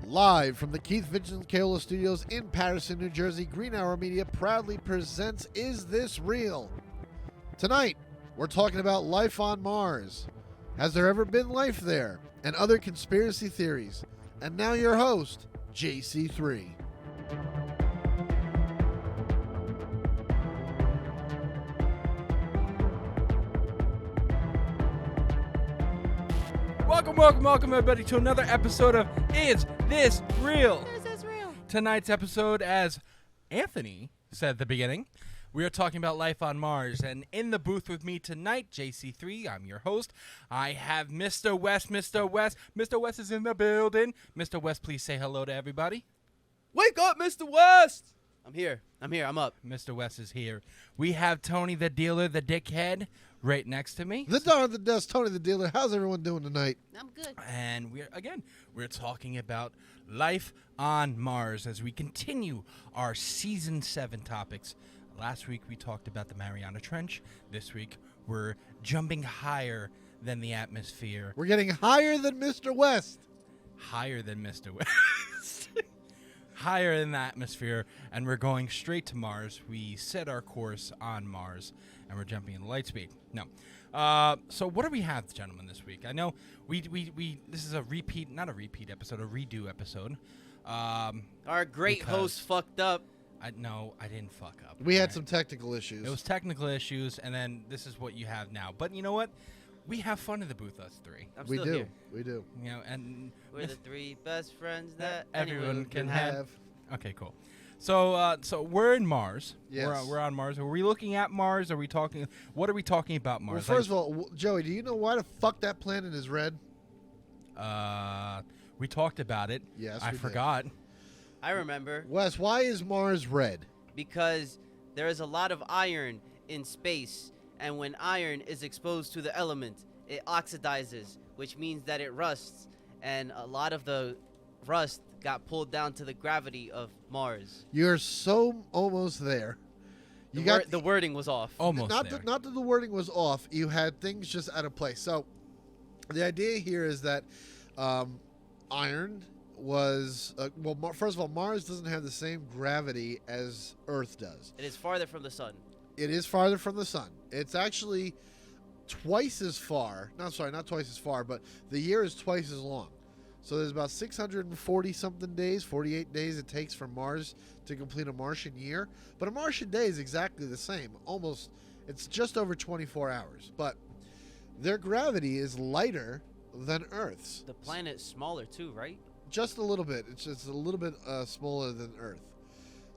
Live from the Keith Vincent Kaola Studios in Patterson, New Jersey, Green Hour Media proudly presents Is This Real? Tonight, we're talking about life on Mars. Has there ever been life there? And other conspiracy theories. And now your host, JC3. Welcome everybody to another episode of Is This Real? Is this real? Tonight's episode, as Anthony said at the beginning, we are talking about life on Mars. And in the booth with me tonight, JC3, I'm your host. I have Mr. West. Mr. West is in the building. Mr. West, please say hello to everybody. Wake up, Mr. West! I'm here. I'm up. Mr. West is here. We have Tony the dealer, the dickhead, right next to me. The Don at the desk, Tony the dealer. How's everyone doing tonight? I'm good. And we're talking about life on Mars as we continue our Season 7 topics. Last week we talked about the Mariana Trench. This week we're jumping higher than the atmosphere. We're getting higher than Mr. West. Higher than Mr. West. Higher in the atmosphere, and we're going straight to Mars. We set our course on Mars, and we're jumping in light speed. No. So what do we have, gentlemen, this week? I know we this is a redo episode. Our great host fucked up. I didn't fuck up. We had some technical issues. It was technical issues, and then this is what you have now. But you know what? We have fun in the booth, us three. I'm still here. We do. You know, and We're the three best friends that everyone can have. Have. Okay, cool. So we're in Mars. Yes. We're on Mars. Are we looking at Mars? What are we talking about Mars? Well, first of all, Joey, do you know why the fuck that planet is red? We talked about it. Yes, I we did. forgot. I remember. Wes, why is Mars red? Because there is a lot of iron in space, and when iron is exposed to the element, it oxidizes, which means that it rusts, and a lot of the rust got pulled down to the gravity of Mars. You're so almost there. The wording was off. Almost not there. not that the wording was off. You had things just out of place. So the idea here is that iron was first of all, Mars doesn't have the same gravity as Earth does. It is farther from the sun. It is farther from the sun. It's actually twice as far. No, sorry, not twice as far, but the year is twice as long. So there's about 640 something days, 48 days it takes for Mars to complete a Martian year. But a Martian day is exactly the same. Almost, it's just over 24 hours. But their gravity is lighter than Earth's. The planet's smaller too, right? Just a little bit. It's just a little bit smaller than Earth.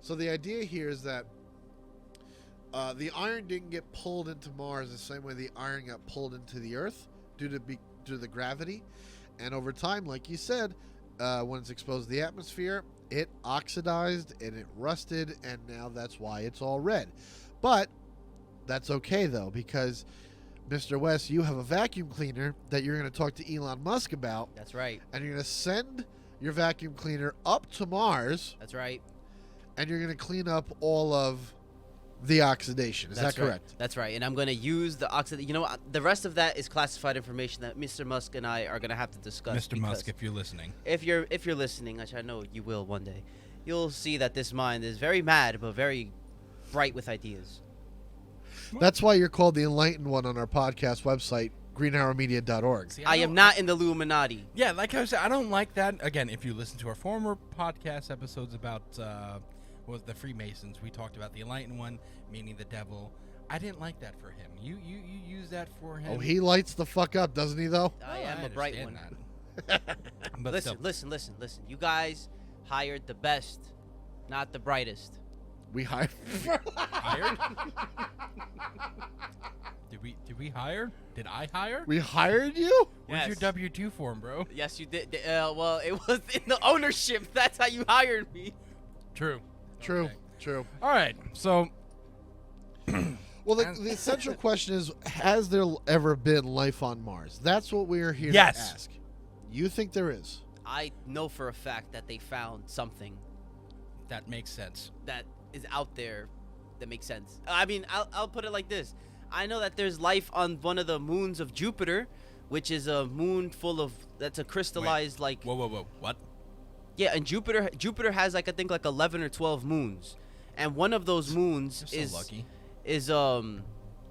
So the idea here is that the iron didn't get pulled into Mars the same way the iron got pulled into the Earth due to the gravity. And over time, like you said, when it's exposed to the atmosphere, it oxidized and it rusted, and now that's why it's all red. But that's okay, though, because, Mr. West, you have a vacuum cleaner that you're going to talk to Elon Musk about. That's right. And you're going to send your vacuum cleaner up to Mars. That's right. And you're going to clean up all of the oxidation. Is that correct? Right. That's right. And I'm going to use the oxidation. You know what? The rest of that is classified information that Mr. Musk and I are going to have to discuss. Mr. Musk, if you're listening. If you're listening, which I know you will one day, you'll see that this mind is very mad but very bright with ideas. That's why you're called the Enlightened One on our podcast website, greenhourmedia.org. See, I am not in the Illuminati. Yeah, like I said, I don't like that. Again, if you listen to our former podcast episodes about was the Freemasons, we talked about the Enlightened One, meaning the devil. I didn't like that for him. You use that for him. Oh, he lights the fuck up, doesn't he, though? I am a bright one. But listen. You guys hired the best, not the brightest. We hired. Hired? Did we hire? Did I hire? We hired you? Where's your W-2 form, bro? Yes, you did. Well, it was in the ownership. That's how you hired me. True. True. All right, so. Well, the essential question is, has there ever been life on Mars? That's what we're here Yes. to ask. You think there is? I know for a fact that they found something That makes sense. that is out there that makes sense. I mean, I'll put it like this. I know that there's life on one of the moons of Jupiter, which is a moon full of, that's a crystallized, like... Whoa. What? Yeah, and Jupiter has like I think like 11 or 12 moons, and one of those moons You're so lucky. is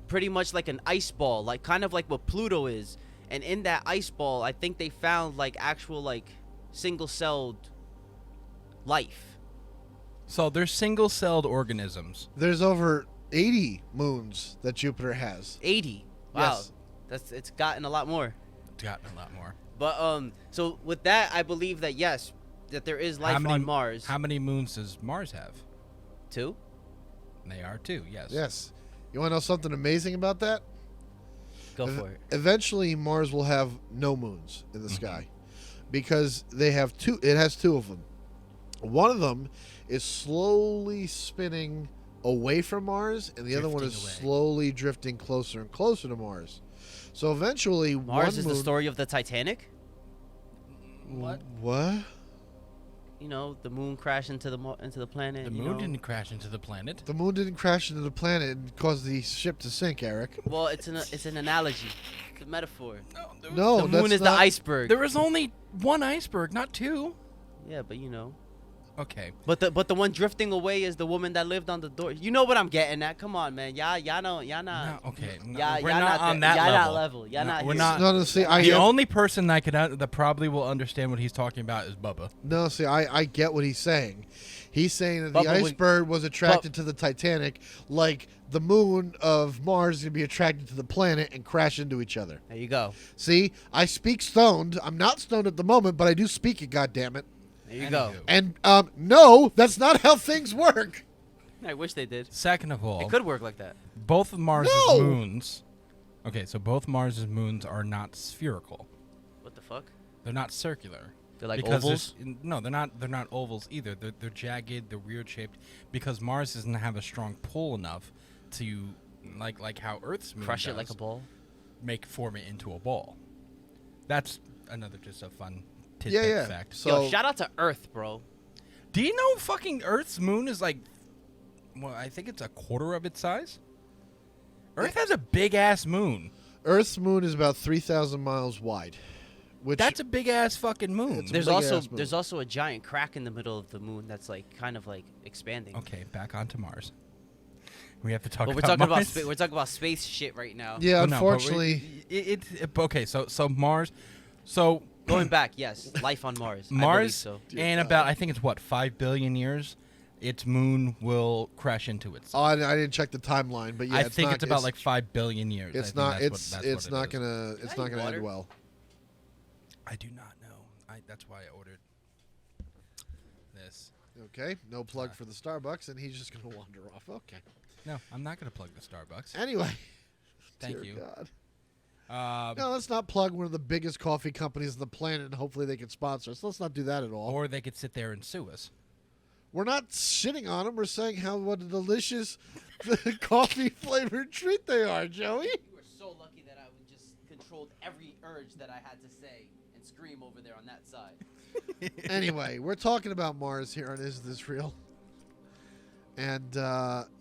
pretty much like an ice ball, like kind of like what Pluto is. And in that ice ball, I think they found like actual like single-celled life. So they're single-celled organisms. There's over 80 moons that Jupiter has. 80. Wow. Yes. It's gotten a lot more. It's gotten a lot more. But so with that, I believe that yes, that there is life on Mars. How many moons does Mars have? 2? They are 2, yes. Yes. You want to know something amazing about that? Go for it. Eventually, Mars will have no moons in the sky because they have 2. It has 2 of them. One of them is slowly spinning away from Mars, and the other one is Drifting away. slowly drifting closer and closer to Mars. So eventually, Mars is one the moon, story of the Titanic. What? What? You know, the moon crashed into the planet. The you moon know. didn't crash into the planet. The moon didn't crash into the planet and cause the ship to sink, Eric. Well, it's an analogy. It's a metaphor. No, The moon that's is the not- iceberg. There was only one iceberg, not 2. Yeah, but you know. Okay. But the one drifting away is the woman that lived on the door. You know what I'm getting at? Come on, man. Y'all know. Y'all not. No, okay. No, Y'all we're y'all not on that y'all level. not level. Y'all No, not. we're here. not. No, see, I The get, only person that probably will understand what he's talking about is Bubba. no, see, I get what he's saying. He's saying that the Bubba, iceberg was attracted to the Titanic, like the moon of Mars is gonna be attracted to the planet and crash into each other. There you go. See, I speak stoned. I'm not stoned at the moment, but I do speak it. God damn it! There you go. Anywho. And no, that's not how things work. I wish they did. Second of all, It could work like that. both of Mars's No! moons. Okay, so both Mars's moons are not spherical. What the fuck? They're not circular. They're like Because ovals. no, they're not. They're not ovals either. They're jagged. They're weird shaped because Mars doesn't have a strong pull enough to like how Earth's moon Crush it does, like a ball. form it into a ball. That's another just a fun tidbit Yeah. fact. So Yo, shout out to Earth, bro. Do you know fucking Earth's moon is like, well, I think it's a quarter of its size. Earth has a big ass moon. Earth's moon is about 3,000 miles wide, which That's a big ass fucking moon. It's a There's big also ass moon. there's also a giant crack in the middle of the moon that's like kind of like expanding. Okay, back onto Mars. We have to talk But we're about talking about Mars. we're talking about space shit right now. yeah. Well, no, but Unfortunately, okay. So Mars, so Going back, yes, life on Mars. I believe Mars, so. in about I think it's what 5 billion years, its moon will crash into itself. I didn't check the timeline, but yeah, I it's think not, it's about like 5 billion years. I It's think not. that's It's what it's it not is. gonna. It's Is that not gonna water? end well. I do not know. That's why I ordered this. Okay, no plug for the Starbucks, and he's just gonna wander off. Okay. No, I'm not gonna plug the Starbucks. Anyway. Thank Dear you. God. Uh, No, let's not plug one of the biggest coffee companies on the planet, and hopefully they can sponsor us. Let's not do that at all. Or they could sit there and sue us. We're not shitting on them. We're saying what a delicious coffee flavored treat they are, Joey. You were so lucky that I just controlled every urge that I had to say and scream over there on that side. Anyway, we're talking about Mars here on Is This Real? And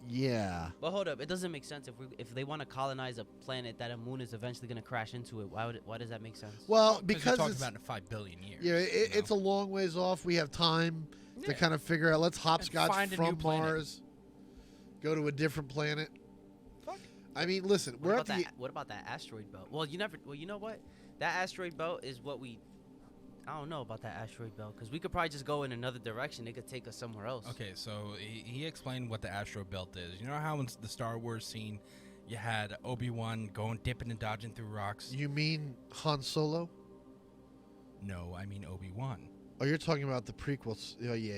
yeah. But hold up, it doesn't make sense if they want to colonize a planet that a moon is eventually going to crash into it. Why does that make sense? Well, Because because you're talking it's, about in 5 billion years. yeah, you know? it's a long ways off. We have time to Yeah. kind of figure out. Let's hopscotch find a new from planet. Mars, go to a different planet. Fuck. I mean, listen, What we're about at the that? What about that asteroid belt? Well, you know what? That asteroid belt is what we. I don't know about that asteroid belt because we could probably just go in another direction. It could take us somewhere else. Okay, so he explained what the asteroid belt is. You know how in the Star Wars scene, you had Obi-Wan going dipping and dodging through rocks? You mean Han Solo? No, I mean Obi-Wan. Oh, you're talking about the prequels. Oh, yeah.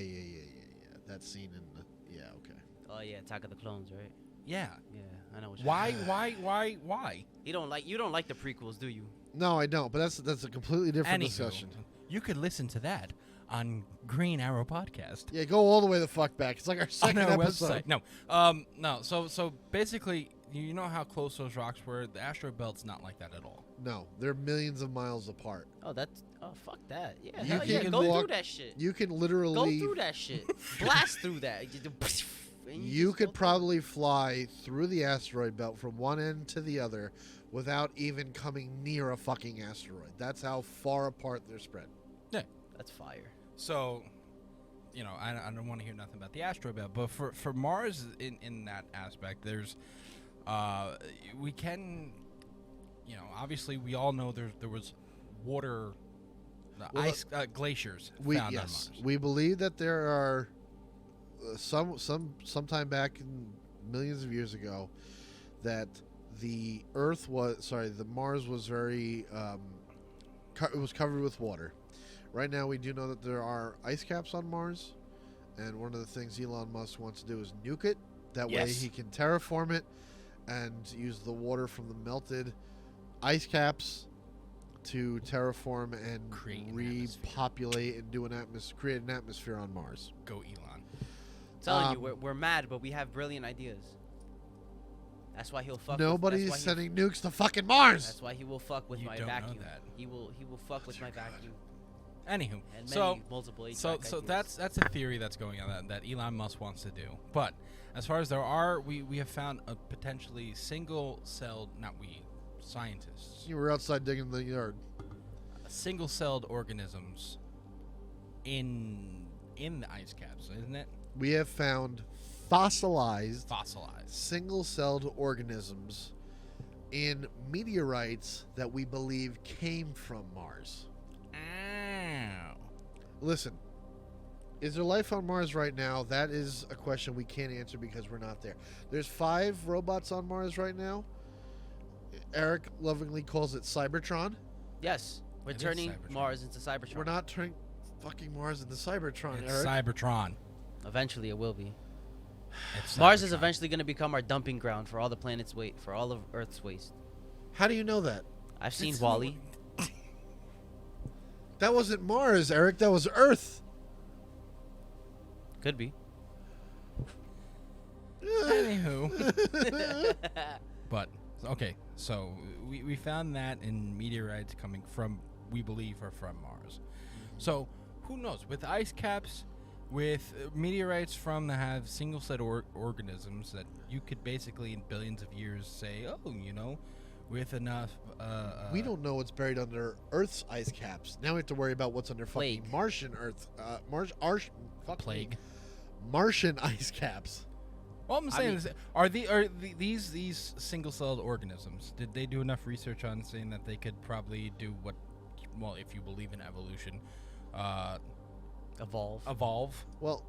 That scene in the. Yeah, okay. Oh yeah, Attack of the Clones, right? Yeah. Yeah, I know. What you're Why? saying. You don't like the prequels, do you? No, I don't. But that's a completely different Anywho, discussion. you could listen to that on Green Arrow Podcast. Yeah, go all the way the fuck back. It's like our On second our episode. website. No. So basically, you know how close those rocks were? The asteroid belt's not like that at all. No, they're millions of miles apart. Oh, fuck that. Yeah, You hell yeah, can go walk- through that shit. You can Go literally. through that shit. Blast through that. And You just could go through. probably fly through the asteroid belt from one end to the other without even coming near a fucking asteroid. That's how far apart they're spread. That's fire. So I don't want to hear nothing about the asteroid belt, but for Mars in that aspect, there's we can, obviously we all know there was water, ice glaciers found on Mars. We believe that there are sometime back in millions of years ago that the Mars was very it was covered with water. Right now we do know that there are ice caps on Mars, and one of the things Elon Musk wants to do is nuke it. That way he can terraform it and use the water from the melted ice caps to terraform and repopulate and create an atmosphere on Mars. Go Elon. I'm telling you, we're mad, but we have brilliant ideas. That's why he'll fuck. Nobody's sending nukes to fucking Mars. That's why he will fuck with my vacuum. He will fuck with my vacuum. Anywho, and multiple so that's a theory that's going on that Elon Musk wants to do. But as far as we have found a potentially single-celled, scientists. You were outside digging the yard. Single-celled organisms in the ice caps, isn't it? We have found fossilized single-celled organisms in meteorites that we believe came from Mars. Listen, is there life on Mars right now? That is a question we can't answer because we're not there. There's 5 robots on Mars right now. Eric lovingly calls it Cybertron. Yes, we're turning Mars into Cybertron. We're not turning fucking Mars into Cybertron, it's Eric. Cybertron. Eventually it will be. It's Mars is eventually going to become our dumping ground for all the planet's weight, for all of Earth's waste. How do you know that? I've seen Wall-E. That wasn't Mars, Eric. That was Earth. Could be. Anywho. But, okay, so we found that in meteorites coming from, we believe, are from Mars. So, who knows? With ice caps, with meteorites that have single-celled organisms that you could basically, in billions of years, say, with enough... we don't know what's buried under Earth's ice caps. Now we have to worry about what's under fucking Martian Earth... Martian ice caps. All I'm saying is, are these single-celled organisms, did they do enough research on saying that they could probably do what... Well, if you believe in evolution... Evolve? Well...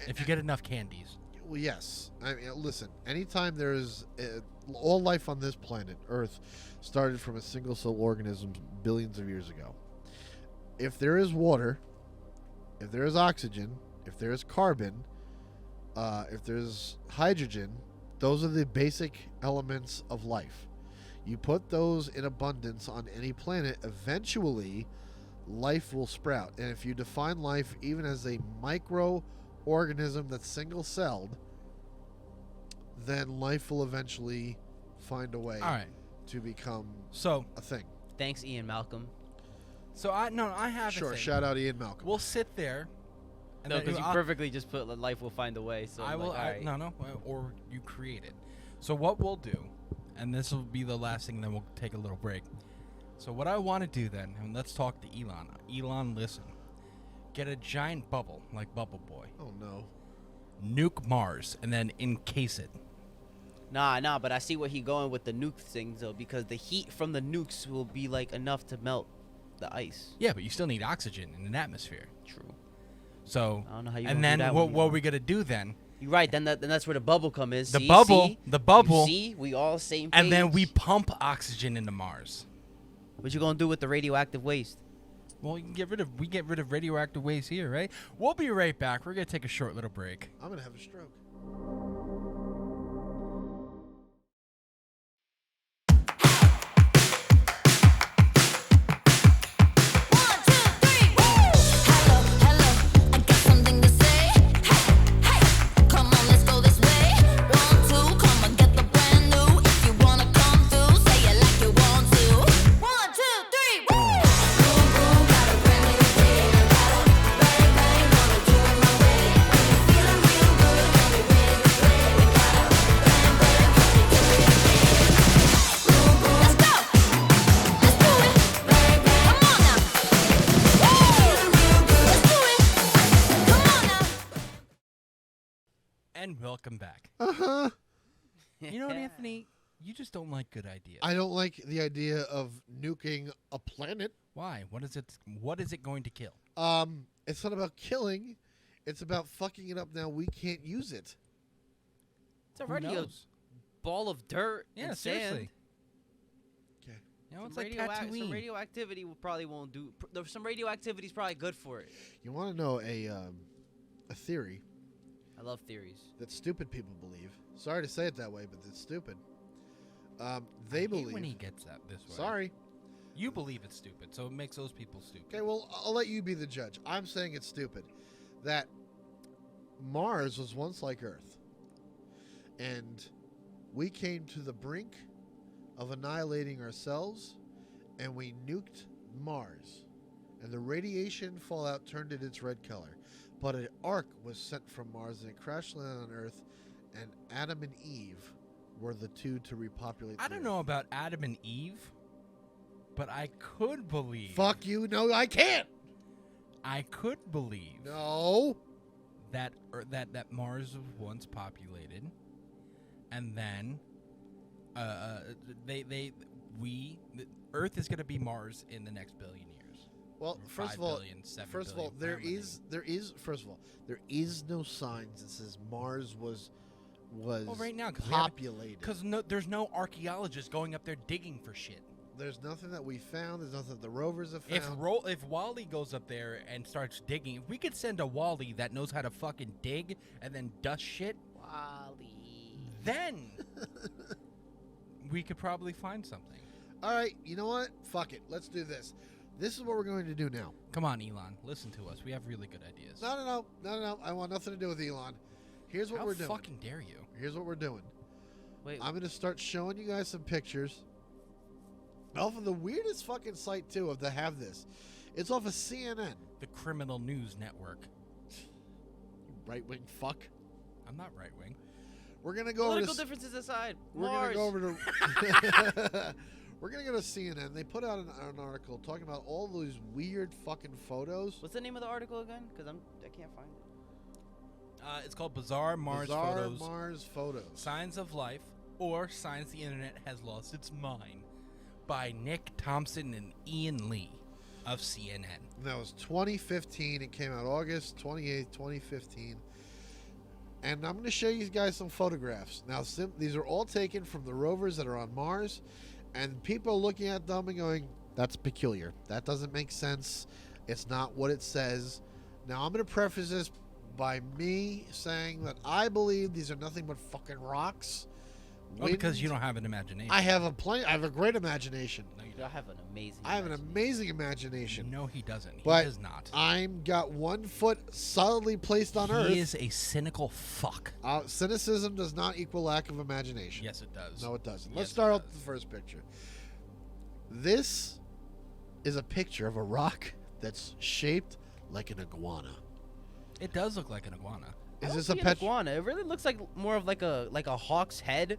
If you get enough candies. Well, yes. I mean, listen. Anytime there is all life on this planet, Earth, started from a single-cell organism billions of years ago. If there is water, if there is oxygen, if there is carbon, if there's hydrogen, those are the basic elements of life. You put those in abundance on any planet, eventually, life will sprout. And if you define life even as a microorganism that's single-celled, then life will eventually find a way to become a thing. Thanks, Ian Malcolm. So I have sure. Shout out Ian Malcolm. We'll sit there. And no, because you perfectly just put life will find a way. So I will. Or you create it. So what we'll do, and this will be the last thing, then we'll take a little break. So what I want to do then, and let's talk to Elon. Elon, listen. Get a giant bubble like Bubble Boy. Oh no. Nuke Mars and then encase it. Nah, but I see where he going with the nuke things though, because the heat from the nukes will be like enough to melt the ice. Yeah, but you still need oxygen in an atmosphere. True. So, I don't know how you and then what are we gonna do then? You're right. Then that's where the bubble come in. The bubble. See, we all same page. And then we pump oxygen into Mars. What you gonna do with the radioactive waste? Well, we get rid of radioactive waste here, right? We'll be right back. We're gonna take a short little break. I'm gonna have a stroke. And welcome back. Uh-huh. You know what, Anthony? You just don't like good ideas. I don't like the idea of nuking a planet. Why? What is it going to kill? It's not about killing. It's about fucking it up now. We can't use it. It's already a knows? ball of dirt Yeah, and seriously. sand. Okay. You know, it's Some like some Tatooine. radioactivity probably won't do. Some radioactivity is probably good for it. You want to know a theory I love theories. that stupid people believe. Sorry to say it that way, but it's stupid. They I hate believe. when he gets that this way. Sorry. You believe it's stupid, so it makes those people stupid. Okay, well, I'll let you be the judge. I'm saying it's stupid. That Mars was once like Earth. And we came to the brink of annihilating ourselves, and we nuked Mars. And the radiation fallout turned it its red color. But an ark was sent from Mars, and it crash landed on Earth, and Adam and Eve were the two to repopulate I the don't Earth. know about Adam and Eve, but I could believe. Fuck you. No, I can't. I could believe No. that that Mars was once populated, and then Earth is going to be Mars in the next billion years. Well, Or first 5 of all, billion, 7 first of billion, all, there whatever they- there is no signs that says Mars was Well, right now, populated. because there's no archaeologists going up there digging for shit. There's nothing that we found. There's nothing that the rovers have found. If Wally goes up there and starts digging, if we could send a Wally that knows how to fucking dig and then dust shit, Wally. then we could probably find something. All right, you know what? Fuck it. Let's do this. This is what we're going to do now. Come on, Elon, listen to us. We have really good ideas. No. I want nothing to do with Elon. Here's what How we're doing. fucking dare you? Here's what we're doing. Wait, I'm going to start showing you guys some pictures. Off of the weirdest fucking site, too, of to have this. It's off of CNN. The Criminal News Network. Right-wing fuck. I'm not right wing. We're going to go over political to... differences aside, We're going Mars. to go over to... We're going to go to CNN. They put out an article talking about all those weird fucking photos. What's the name of the article again? Because I can't find it. It's called Bizarre Mars Bizarre Photos. Mars photos. Signs of Life or Signs the Internet Has Lost Its Mind by Nick Thompson and Ian Lee of CNN. And that was 2015. It came out August 28th, 2015. And I'm going to show you guys some photographs. Now, these are all taken from the rovers that are on Mars. And people are looking at them and going, that's peculiar. That doesn't make sense. It's not what it says. Now, I'm going to preface this by me saying that I believe these are nothing but fucking rocks. Well, because you don't have an imagination. I have a great imagination. No, you I have an amazing. I have an imagination. amazing imagination. No, he doesn't. He But does not. I'm got 1 foot solidly placed on Earth. He is a cynical fuck. Cynicism does not equal lack of imagination. Yes, it does. No, it doesn't. Yes, Let's it start off does. with the first picture. This is a picture of a rock that's shaped like an iguana. It does look like an iguana. I Is don't this see a an pet? iguana? It really looks like more of like a hawk's head.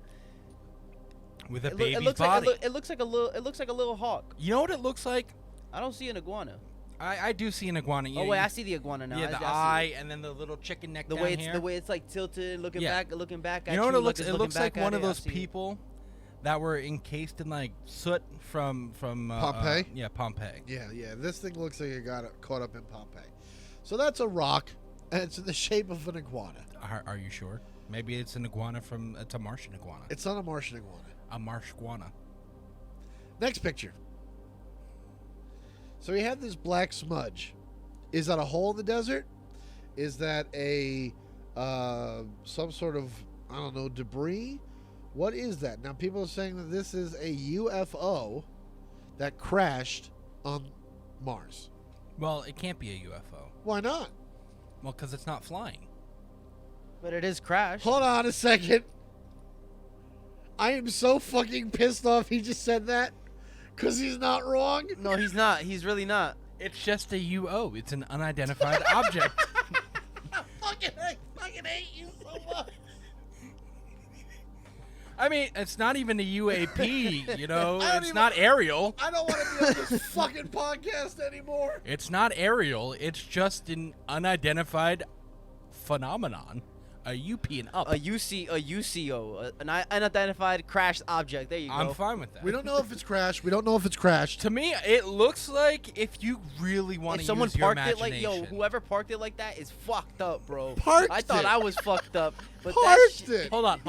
With a It, baby's it looks body. like it looks like a little. It looks like a little hawk. You know what it looks like? I don't see an iguana. I do see an iguana. Oh wait, I see the iguana now. Yeah, I the see eye and then the little chicken neck the down way it's here. the way it's like tilted, looking Yeah. back. At You know what it looks? it's It looking looks like back one at of it. I those see it. people that were encased in like soot from Pompeii? yeah, Pompeii. Yeah. This thing looks like it got caught up in Pompeii. So that's a rock, and it's in the shape of an iguana. Are you sure? Maybe it's an iguana from. It's a Martian iguana. It's not a Martian iguana. A marsh iguana. Next picture. So we have this black smudge. Is that a hole in the desert? Is that a some sort of, I don't know, debris? What is that? Now people are saying that this is a UFO that crashed on Mars. Well, it can't be a UFO. Why not? Well, because it's not flying. But it is crashed. Hold on a second. I am so fucking pissed off he just said that. Because he's not wrong. No, he's not. He's really not. It's just a UO. It's an unidentified object. I fucking hate you so much. I mean, it's not even a UAP, you know? I don't It's even- not aerial. I don't want to be on this fucking podcast anymore. It's not aerial. It's just an unidentified phenomenon. you peeing up. A UCO, an unidentified crashed object. There you go. I'm fine with that. We don't know if it's crashed. We don't know if it's crashed. To me, it looks like if you really want If to someone use your parked it like, imagination. whoever parked it like that is fucked up, bro. Parked I thought it. I was fucked up, but Parked that it. Hold on.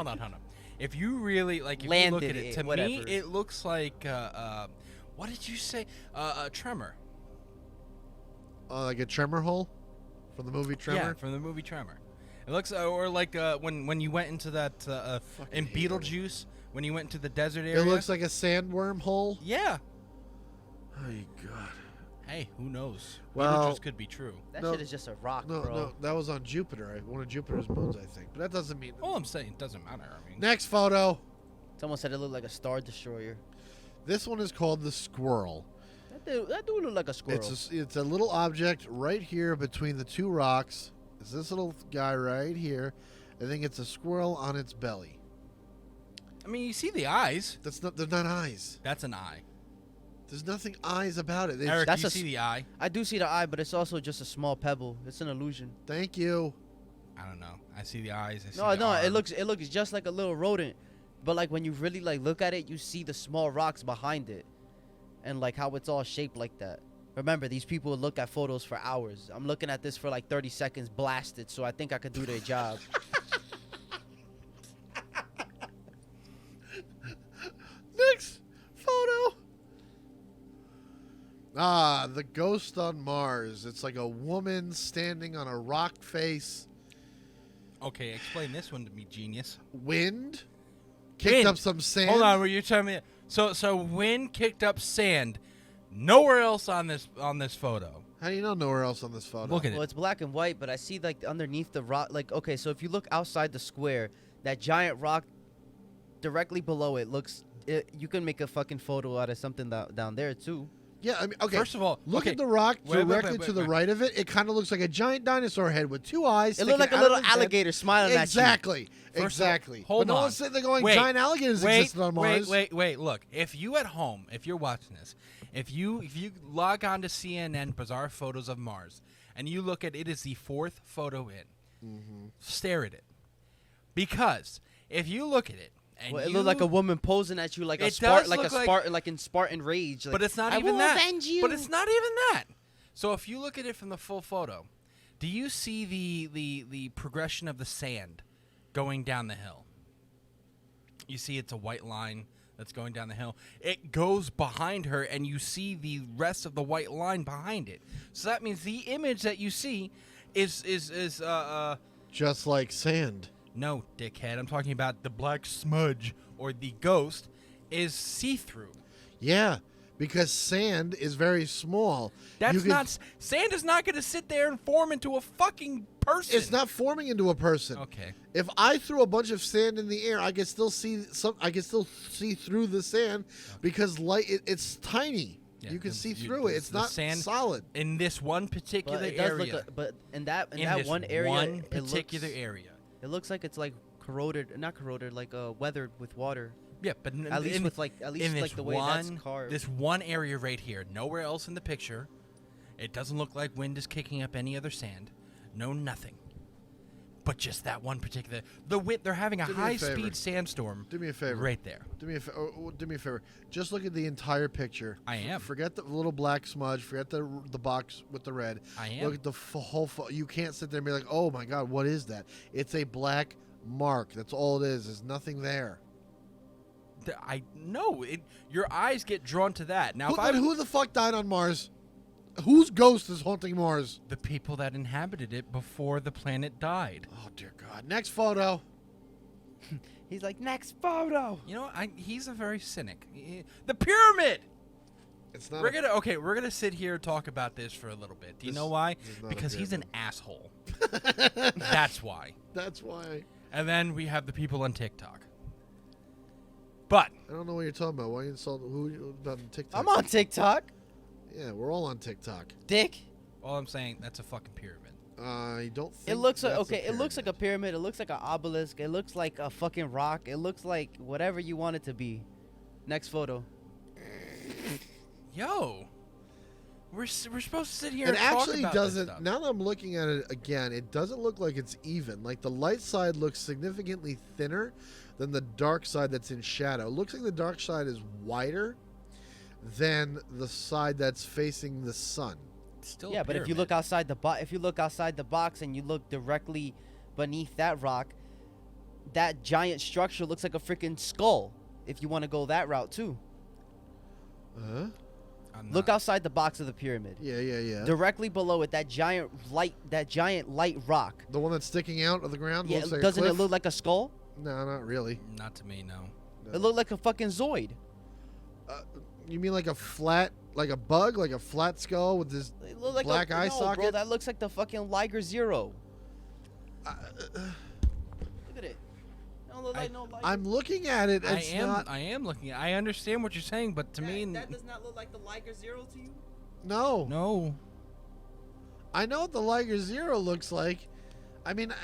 If you really like, if you look Landed at it, it, to me, whatever. it looks like what did you say? A tremor. Like a tremor hole from the movie Tremor. Yeah, from the movie Tremor. It looks, or like when you went into that in hate it. Beetlejuice, when you went into the desert It area. looks like a sandworm hole. Yeah. Oh God. Hey, who knows? Well- Beetlejuice could be true. that No, shit is just a rock, No, bro. no, that was on Jupiter. One of Jupiter's moons, I think. But that doesn't mean. All I'm saying, it doesn't matter. I mean, Next photo. Someone said it looked like a star destroyer. This one is called the squirrel. That dude look like a squirrel. It's a little object right here between the two rocks. It's this little guy right here. I think it's a squirrel on its belly. I mean, you see the eyes. They're not eyes. That's an eye. There's nothing eyes about it. Eric, that's you a see the eye? I do see the eye, but it's also just a small pebble. It's an illusion. Thank you. I don't know. I see the eyes. I see No, the no, arm. it looks just like a little rodent, but like when you really like look at it, you see the small rocks behind it, and like how it's all shaped like that. Remember, these people look at photos for hours. I'm looking at this for like 30 seconds blasted, so I think I could do their job. Next photo. Ah, the ghost on Mars. It's like a woman standing on a rock face. Okay, explain this one to me, genius. Wind kicked Wind. up some sand. Hold on, were you telling me? So wind kicked up sand. Nowhere else on this photo. How do you know nowhere else on this photo? Look at Well, it. it's black and white, but I see like underneath the rock. Like, okay, so if you look outside the square, that giant rock directly below it looks. You can make a fucking photo out of something down there too. Yeah, I mean, okay. First of all, look okay. at the rock Wait, directly to the wait. right of it. It kind of looks like a giant dinosaur head with two eyes. It looked like a sticking out little of its head. alligator smiling at you. Exactly. First of all, Exactly. hold but no on. one's sitting there going, Wait, giant alligators existed on Mars. Wait. Look, if you at home, if you're watching this, if you log on to CNN Bizarre Photos of Mars, and you look at it is the fourth photo in, stare at it, because if you look at it. And Well, it you, looked like a woman posing at you like a It Spartan, does like a look like- Spartan, like in Spartan rage. Like, but it's not I even will that. avenge you. But it's not even that. So if you look at it from the full photo, do you see the progression of the sand going down the hill? You see it's a white line that's going down the hill. It goes behind her, and you see the rest of the white line behind it. So that means the image that you see is Just like sand. no, dickhead. I'm talking about the black smudge or the ghost is see-through. Yeah, because sand is very small. That's You could- not sand is not going to sit there and form into a fucking person. It's not forming into a person. Okay. If I threw a bunch of sand in the air, I could still see I could still see through the sand because light. It's tiny. Yeah, you can the- see you- through it. the- It's the not sand- solid. In this one particular but it does area. look. But in that in this one area, one it particular looks, area. It looks like it's like corroded, not corroded, like weathered with water. Yeah, but At least with like in like this the way that's one, carved. this one area right here, nowhere else in the picture. It doesn't look like wind is kicking up any other sand. No, nothing. But just that one particular. The wind. They're having a Do me a favor. high-speed sandstorm. Do me a favor. Right there. Do me a favor. Just look at the entire picture. I am. Forget the little black smudge. Forget the box with the red. I am. Look at the whole. You can't sit there and be like, "Oh my God, what is that?" It's a black mark. That's all it is. There's nothing there. I know it. Your eyes get drawn to that. Now, if Who the fuck died on Mars? Whose ghost is haunting Mars? the people that inhabited it before the planet died. Oh dear God. Next photo. He's like, next photo. You know, he's a very cynic. The pyramid. It's not. We're gonna sit here and talk about this for a little bit. Do you This- know why? this is not a Because he's an pyramid. asshole. That's why. That's why. And then we have the people on TikTok. But I don't know what you're talking about. Why you insult who about TikTok? I'm on TikTok, Yeah, we're all on TikTok. dick. all I'm saying, that's a fucking pyramid. I don't think It looks like that's a okay. It looks like a pyramid. It looks like an obelisk. It looks like a fucking rock. It looks like whatever you want it to be. Next photo. Yo, We're supposed to sit here It and talk actually about this doesn't. stuff. Now that I'm looking at it again, it doesn't look like it's even. Like the light side looks significantly thinner than the dark side that's in shadow. It looks like the dark side is wider than the side that's facing the sun. It's still Yeah, a but if you pyramid. look outside the box and you look directly beneath that rock, that giant structure looks like a freaking skull. If you want to go that route too, Huh? I'm look not- outside the box of the pyramid. Yeah. Directly below it, that giant light rock. The one that's sticking out of the ground Yeah, looks like doesn't a it cliff? look like a skull? No, not really. Not to me, no. It looked like a fucking Zoid. You mean like a flat, like a bug, like a flat skull with this? It looked like Black eye no, socket? bro. That looks like the fucking Liger Zero. Uh, Look at it. Don't look like no Liger. I'm looking at it. It's not. I am looking. I understand what you're saying, but to me, that does not look like the Liger Zero to you. No. no. I know what the Liger Zero looks like. I mean,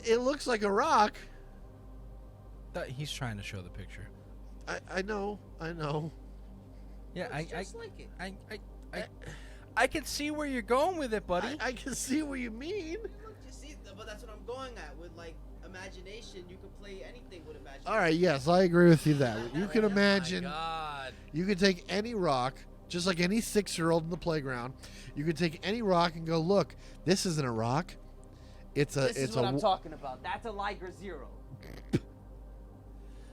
it looks like a rock. He's trying to show the picture. I know. Yeah, Looks just like it. I can see where you're going with it, buddy. I can see what you mean. Look, you see, but that's what I'm going at. With like imagination, you can play anything with imagination. All right, yes, I agree with you that you can Oh imagine. my God. You could take any rock, just like any 6-year-old in the playground. You could take any rock and go, look, this isn't a rock. It's a. This it's is what a. I'm talking about. That's a Liger Zero.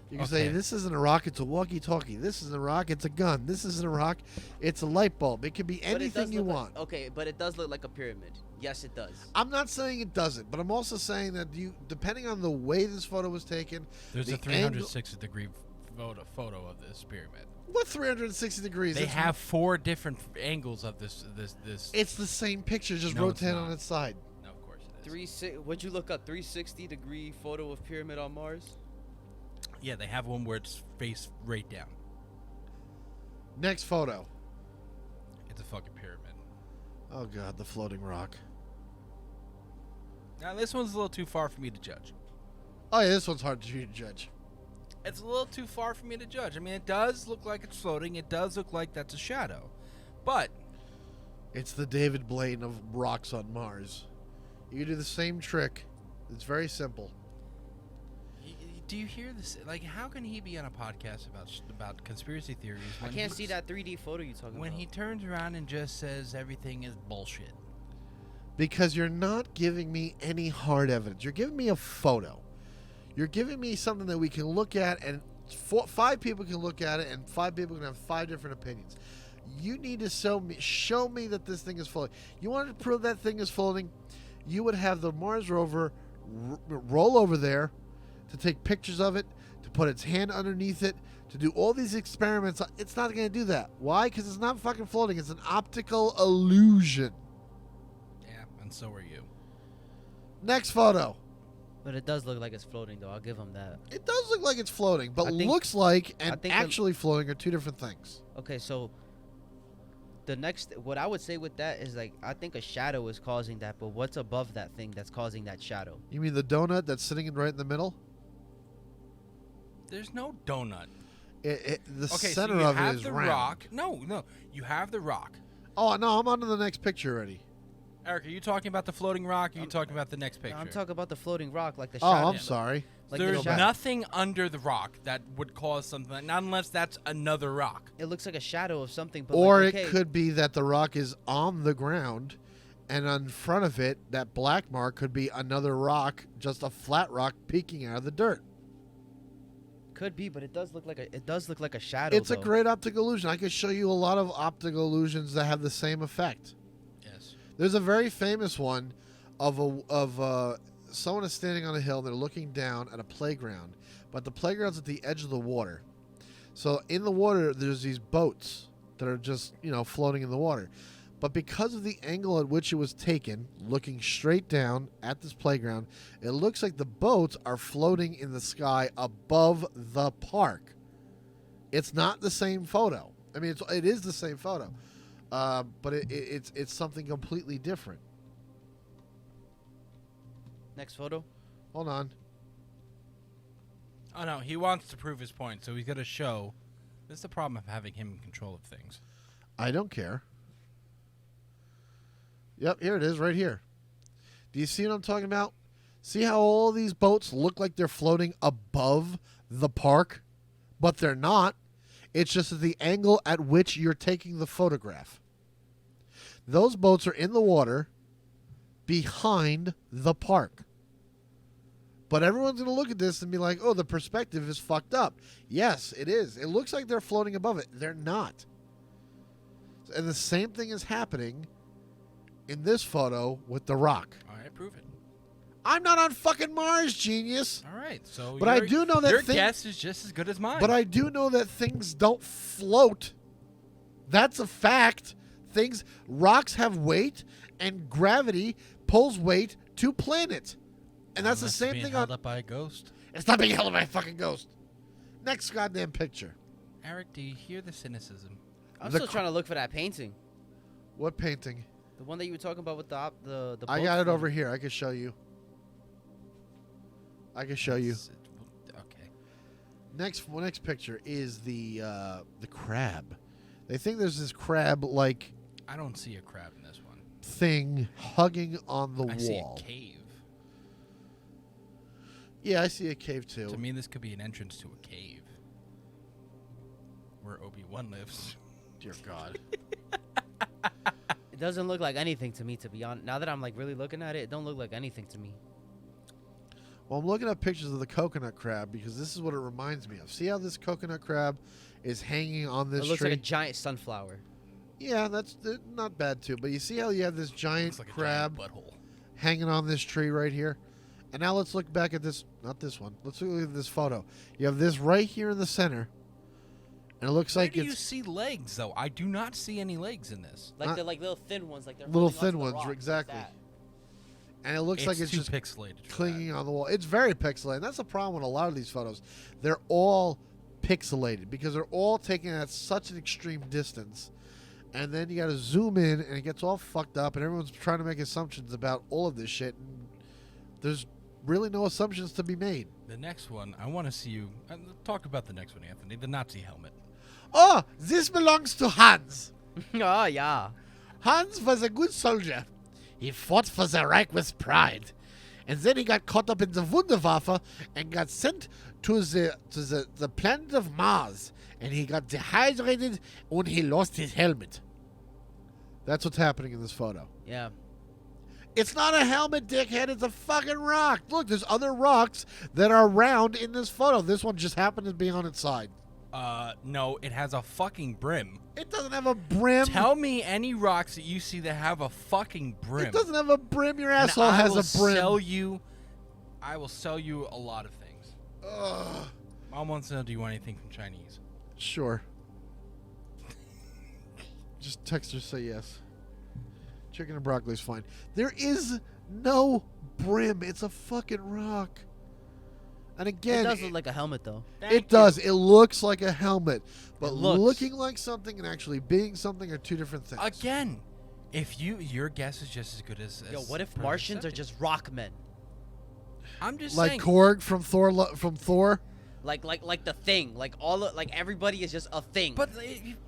You can say Okay. this isn't a rock. It's a walkie-talkie. This isn't a rock. It's a gun. This isn't a rock. It's a light bulb. It could be But it anything does you look want. Like, okay, but it does look like a pyramid. Yes, it does. I'm not saying it doesn't, but I'm also saying that depending on the way this photo was taken, There's the a 360-degree photo of this pyramid. what 360 degrees? They It's- have 4 different angles of this. It's the same picture, just No, it's rotated on not. its side. No, of course it is. What'd you look up? 360-degree photo of pyramid on Mars. Yeah, they have one where it's face right down. Next photo. It's a fucking pyramid. Oh god, the floating rock. Now this one's a little too far for me to judge. Oh yeah, this one's hard to judge. It's a little too far for me to judge. I mean, it does look like it's floating. It does look like that's a shadow. But It's the David Blaine of rocks on Mars. You can do the same trick. It's very simple. do you hear this? Like, how can he be on a podcast about conspiracy theories? I when can't he- see that 3D photo you talking when about. he turns around and just says everything is bullshit. Because you're not giving me any hard evidence. You're giving me a photo. You're giving me something that we can look at, and 5 people can look at it, and 5 people can have 5 different opinions. You need to show me that this thing is floating. You wanted to prove that thing is floating, you would have the Mars rover roll over there to take pictures of it, to put its hand underneath it, to do all these experiments. It's not going to do that. Why? Because it's not fucking floating. It's an optical illusion. Yeah, and so are you. Next photo. But it does look like it's floating, though. I'll give him that. It does look like it's floating, but I think- looks like I and think actually floating are 2 different things. Okay, so what I would say with that is, like, I think a shadow is causing that, but what's above that thing that's causing that shadow? You mean the donut that's sitting right in the middle? There's no donut. The Okay, center so you of it have is the round. rock. No, you have the rock. Oh no, I'm on to the next picture already. Eric, are you talking about the floating rock? Or are you talking about the next picture? I'm talking about the floating rock, like the Oh, shadow. I'm sorry. Like There's the shadow. nothing under the rock that would cause something, not unless that's another rock. It looks like a shadow of something, but Or like, okay, it could be that the rock is on the ground, and in front of it, that black mark could be another rock, just a flat rock peeking out of the dirt. could be, but it does look like a shadow. It's a though. great optical illusion. I could show you a lot of optical illusions that have the same effect. Yes. There's a very famous one of someone is standing on a hill. They're looking down at a playground, but the playground's at the edge of the water. So in the water, there's these boats that are just floating in the water. But because of the angle at which it was taken, looking straight down at this playground, it looks like the boats are floating in the sky above the park. It's not the same photo. I mean, it is the same photo, but it's something completely different. Next photo. Hold on. Oh no, he wants to prove his point, so he's got to show. This is the problem of having him in control of things. I don't care. Yep, here it is right here. Do you see what I'm talking about? See how all these boats look like they're floating above the park? But they're not. It's just at the angle at which you're taking the photograph. Those boats are in the water behind the park. But everyone's going to look at this and be like, oh, the perspective is fucked up. Yes, it is. It looks like they're floating above it. They're not. And the same thing is happening in this photo with the rock. All right, prove it. I'm not on fucking Mars, genius. All right, so But I do know that your guess is just as good as mine. But I do know that things don't float. That's a fact. Rocks have weight, and gravity pulls weight to planet. And that's the same thing held up by a ghost. It's not being held up by a fucking ghost. Next goddamn picture. Eric, do you hear the cynicism? I'm still trying to look for that painting. What painting? The one that you were talking about with the I got it over here. I can show you. Okay. Next picture is the crab. They think there's this crab like I don't see a crab in this one. thing hugging on the wall. I see a cave. Yeah, I see a cave too. To me, this could be an entrance to a cave where Obi-Wan lives. Dear God. It doesn't look like anything to me, to be honest. Now that I'm like really looking at it, it don't look like anything to me. Well, I'm looking at pictures of the coconut crab because this is what it reminds me of. See how this coconut crab is hanging on this It looks tree? like a giant sunflower. Yeah, that's not bad too. But you see how you have this giant Looks like crab a giant butthole. hanging on this tree right here? And now let's look back at this. Not this one. Let's look at this photo. You have this right here in the center. And it looks Where like do it's you see legs, though? I do not see any legs in this. Like they're like little thin ones, like they're little holding onto thin the ones, rock, like exactly. that. And it looks like it's too just pixelated for clinging on the wall. It's very pixelated. And that's the problem with a lot of these photos. They're all pixelated because they're all taken at such an extreme distance. And then you got to zoom in and it gets all fucked up and everyone's trying to make assumptions about all of this shit. And there's really no assumptions to be made. The next one, I want to see you talk about the next one, Anthony. The Nazi helmet. Oh, this belongs to Hans. Oh, yeah. Hans was a good soldier. He fought for the Reich with pride. And then he got caught up in the Wunderwaffe and got sent to the planet of Mars. And he got dehydrated and he lost his helmet. That's what's happening in this photo. Yeah. It's not a helmet, dickhead. It's a fucking rock. Look, there's other rocks that are round in this photo. This one just happened to be on its side. No, it has a fucking brim. It doesn't have a brim. Tell me any rocks that you see that have a fucking brim. It doesn't have a brim. Your And asshole I has will a brim. I will sell you a lot of things. Ugh. Mom wants to know, do you want anything from Chinese? Sure. Just text her, say yes. Chicken and broccoli's fine. There is no brim. It's a fucking rock. And again, It does look like a helmet, though. it does. It looks like a helmet, but It looks. looking like something and actually being something are two different things. Again, if your guess is just as good as Yo, what if Perfect Martians are Second. just rock men? I'm just Like saying. Korg from Thor. Like the thing. Like everybody is just a thing. But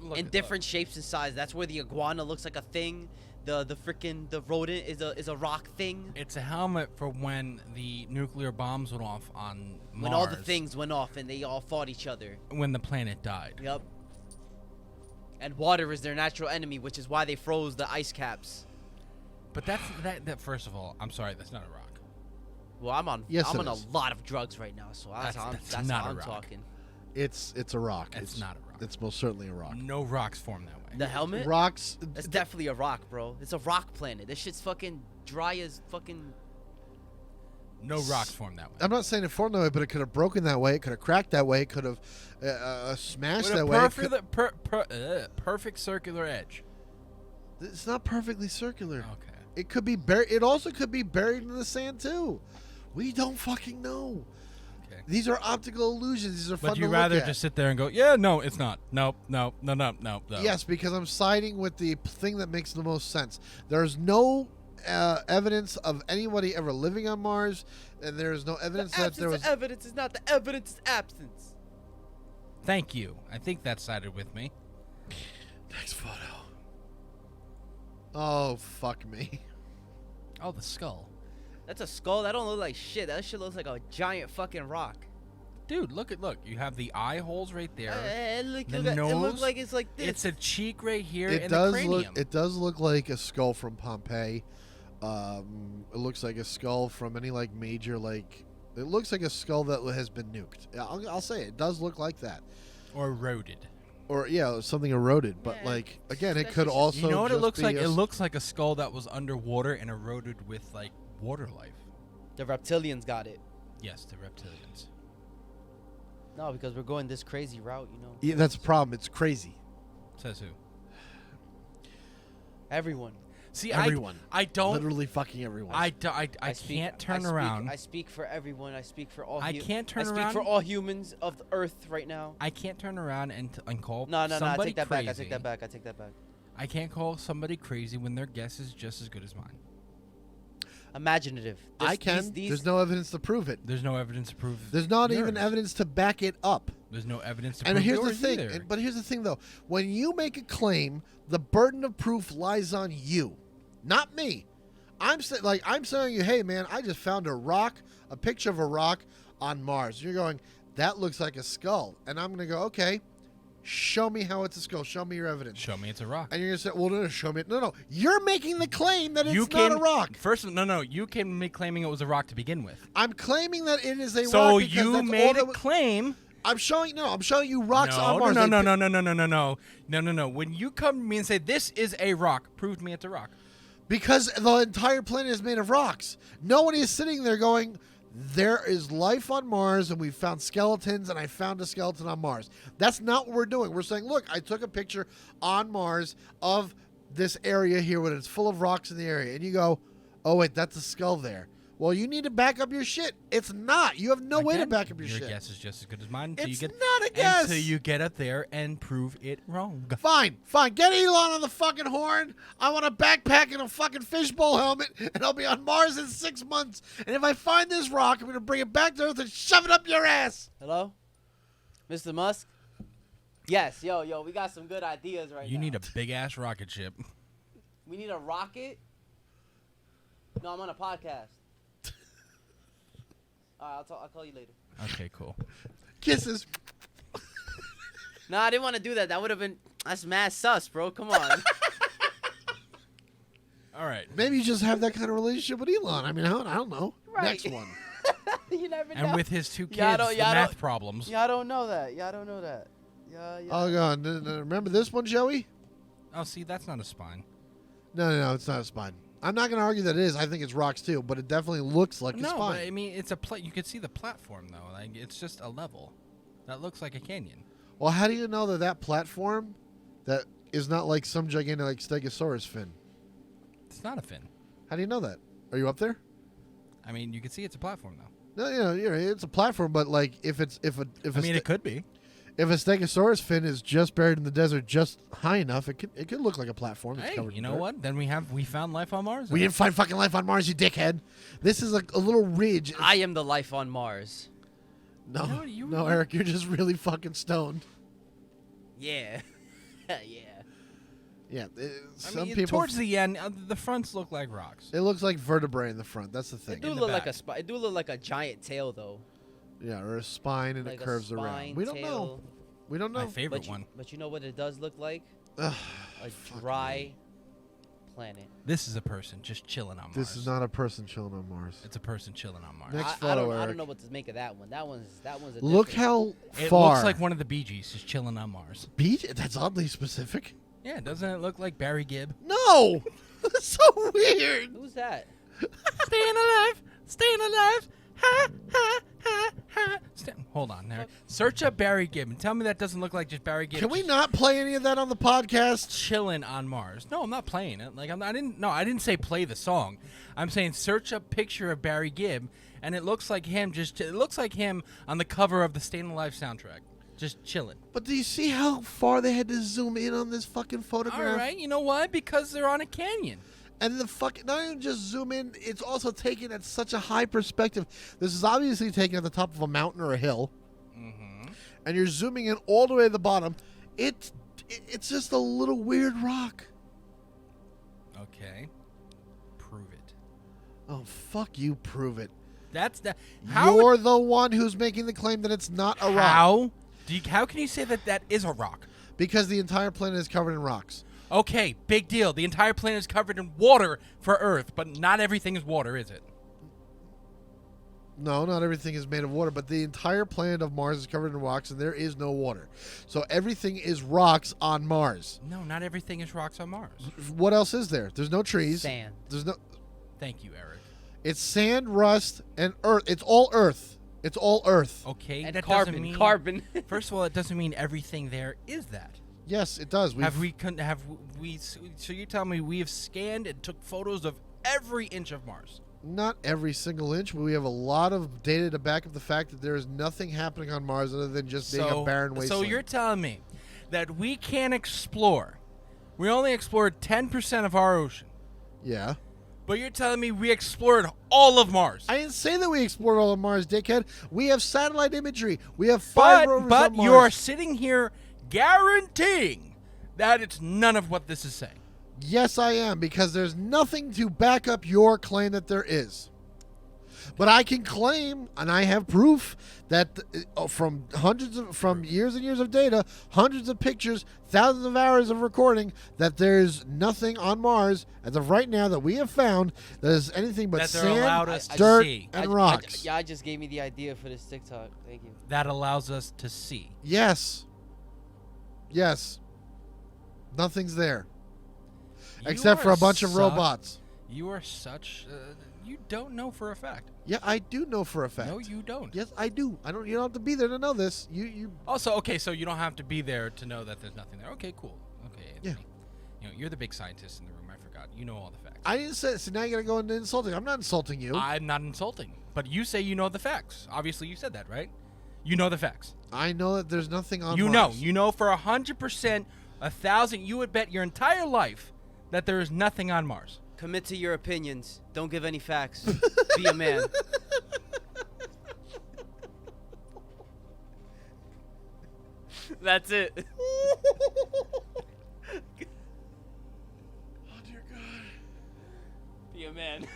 look, in different shapes and sizes. That's where the iguana looks like a thing. The rodent is a rock thing. it's a helmet for when the nuclear bombs went off on Mars. When all the things went off and they all fought each other. When the planet died. Yep. And water is their natural enemy, which is why they froze the ice caps. But that first of all, I'm sorry, that's not a rock. Well, I'm on Yes, I'm it on a is. lot of drugs right now, so that's That's not how a I'm rock. talking. It's a rock. It's not a rock. It's most certainly a rock. No rocks form that way. The helmet? Rocks. That's definitely a rock, bro. It's a rock planet. This shit's fucking dry as fucking. No rocks form that way. I'm not saying it formed that way, but it could have broken that way. It could have cracked that way. It could have smashed With that a way. perfect circular edge. It's not perfectly circular. Okay. It could be buried. It also could be buried in the sand too. We don't fucking know. Okay. These are optical illusions. These are fun But to you look rather at. just sit there and go, yeah, no, it's not. Nope, no. Yes, because I'm siding with the thing that makes the most sense. There's no evidence of anybody ever living on Mars, and there is no evidence that there was. Evidence is not the evidence is absence. Thank you. I think that sided with me. Next photo. Oh, fuck me. Oh, the skull. That's a skull. That don't look like shit. That shit looks like a giant fucking rock. Dude, look. You have the eye holes right there. It The nose. looks like it's like this. It's a cheek right here It and does the cranium. look. It does look like a skull from Pompeii. It looks like a skull from any like major like. It looks like a skull that has been nuked. I'll say it does look like that. Or eroded. Or yeah, something eroded. But Yeah, like again, it that's could just- also. You know what it just looks be like? a It looks like a skull that was underwater and eroded with like water life. The reptilians got it. Yes, the reptilians. No, because we're going this crazy route, you know. Yeah, that's a problem. It's crazy. Says who? Everyone. See, Everyone. I don't. Literally fucking everyone. I speak- can't turn I speak- around. I speak for everyone. I speak for all. I can't turn I speak around. for all humans of the earth right now. I can't turn around and call No. I somebody take that crazy. back. I take that back. I take that back. I can't call somebody crazy when their guess is just as good as mine. Imaginative. I can. There's no evidence to prove it. There's no evidence to prove. There's not even yours. evidence to back it up. There's no evidence to And prove here's the yours thing. either. But here's the thing, though. When you make a claim, the burden of proof lies on you, not me. I'm saying you, hey man, I just found a picture of a rock on Mars. You're going, that looks like a skull, and I'm gonna go, okay, show me how it's a skull. Show me your evidence. Show me it's a rock. And you're gonna say, well, no, show me. No, you're making the claim that it's not a rock. First, no. You came to me claiming it was a rock to begin with. I'm claiming that it is a rock. So because you that's all made a that claim. I'm showing you rocks on Mars. No. When you come to me and say this is a rock, prove to me it's a rock. Because the entire planet is made of rocks. Nobody is sitting there going, there is life on Mars and we found skeletons and I found a skeleton on Mars. That's not what we're doing. We're saying, look, I took a picture on Mars of this area here when it's full of rocks in the area. And you go, oh, wait, that's a skull there. Well, you need to back up your shit. It's not. You have no way to Again, back up your shit. Your guess is just as good as mine until It's you get not a guess. until you get up there and prove it wrong. Fine. Get Elon on the fucking horn. I want a backpack and a fucking fishbowl helmet, and I'll be on Mars in 6 months. And if I find this rock, I'm going to bring it back to Earth and shove it up your ass. Hello, Mr. Musk. Yes, yo, we got some good ideas right now. You need a big ass rocket ship. We need a rocket. No, I'm on a podcast. All right, I'll call you later. Okay, cool. Kisses. No, I didn't want to do that. That would have been. That's mad sus, bro. Come on. All right. Maybe you just have that kind of relationship with Elon. I mean, I don't know. Right. Next one. You never know. And with his two kids, Y'all the don't- math problems. Y'all don't know that. Yeah. Oh, God. Remember this one, Joey? Oh, see, that's not a spine. No, it's not a spine. I'm not going to argue that it is. I think it's rocks, too, but it definitely looks like a No, spine. but I mean, it's a you could see the platform though. Like it's just a level. That looks like a canyon. Well, how do you know that platform that is not like some gigantic like Stegosaurus fin? It's not a fin. How do you know that? Are you up there? I mean, you can see it's a platform though. No, it's a platform, but like if It could be. if a Stegosaurus fin is just buried in the desert just high enough, it could look like a platform. That's Hey, covered you in know dirt. what? Then we found life on Mars. We didn't find fucking life on Mars, you dickhead. This is a little ridge. I am the life on Mars. No, You know what, you no, were- Eric, you're just really fucking stoned. Yeah. Yeah. Yeah, I some mean, people. towards the end, the fronts look like rocks. It looks like vertebrae in the front. That's the It thing. do In the look like back. a It do look like a giant tail though. Yeah, or a spine and Like it curves a spine, around. We don't know. tail. We don't know. My favorite But you, one. but you know what it does look like? Ugh, A fuck dry me. planet. This is a person just chilling on Mars. This is not a person chilling on Mars. It's a person chilling on Mars. Next I photo, don't Eric. know what to make of that one. That one's a Look different- how It far. looks like one of the Bee Gees just chilling on Mars. beach. That's oddly specific. Yeah, doesn't it look like Barry Gibb? No, that's so weird. Who's that? Staying alive, staying alive. Ha ha ha ha. Hold on, there. Search up Barry Gibb and tell me that doesn't look like just Barry Gibb. Can we just not play any of that on the podcast? chilling on Mars? No, I'm not playing it. Like I didn't say play the song. I'm saying search up picture of Barry Gibb, and it looks like him. It looks like him on the cover of the Staying Alive soundtrack, just chilling. But do you see how far they had to zoom in on this fucking photograph? All right, you know why? Because they're on a canyon. And the fucking not even just zoom in, it's also taken at such a high perspective. This is obviously taken at the top of a mountain or a hill, Mm-hmm. and you're zooming in all the way to the bottom. It It's just a little weird rock. Okay. Prove it. Oh, fuck you, prove it. That's the. You're the one who's making the claim that it's not a rock. How can you say that is a rock? Because the entire planet is covered in rocks. Okay, big deal. The entire planet is covered in water for Earth, but not everything is water, is it? No, not everything is made of water, but the entire planet of Mars is covered in rocks, and there is no water. So everything is rocks on Mars. No, not everything is rocks on Mars. What else is there? There's no trees. Sand. There's no. Thank you, Eric. It's sand, rust, and earth. It's all earth. It's all earth. Okay, And that carbon. doesn't mean Carbon. First of all, it doesn't mean everything there is that. Yes, it does. So you tell me we have scanned and took photos of every inch of Mars? Not every single inch, but we have a lot of data to back up the fact that there is nothing happening on Mars other than just being a barren wasteland. So you're telling me that we can't explore. We only explored 10% of our ocean. Yeah. But you're telling me we explored all of Mars. I didn't say that we explored all of Mars, dickhead. We have satellite imagery. We have 5 rovers on But Mars. you're sitting here guaranteeing that it's none of what this is saying. Yes, I am, because there's nothing to back up your claim that there is. But I can claim, and I have proof, that from years and years of data, hundreds of pictures, thousands of hours of recording, that there's nothing on Mars as of right now that we have found that is anything but That they're allowed sand, us to dirt, see. and rocks. Yeah, I just gave me the idea for this TikTok. Thank you. That allows us to see. Yes. Yes. Nothing's there. Except for a bunch of robots. You are such... you don't know for a fact. Yeah, I do know for a fact. No, you don't. Yes, I do. You don't have to be there to know this. You. Also, okay, so you don't have to be there to know that there's nothing there. Okay, cool. Okay, Anthony. Yeah. You're the big scientist in the room. I forgot. You know all the facts. I didn't say. So now you gotta go into insulting. I'm not insulting you. I'm not insulting, but you say you know the facts. Obviously, you said that, right? You know the facts. I know that there's nothing on You Mars. know for 100%, 1,000. You would bet your entire life that there is nothing on Mars. Commit to your opinions. Don't give any facts. Be a man. That's it. Oh dear God. Be a man.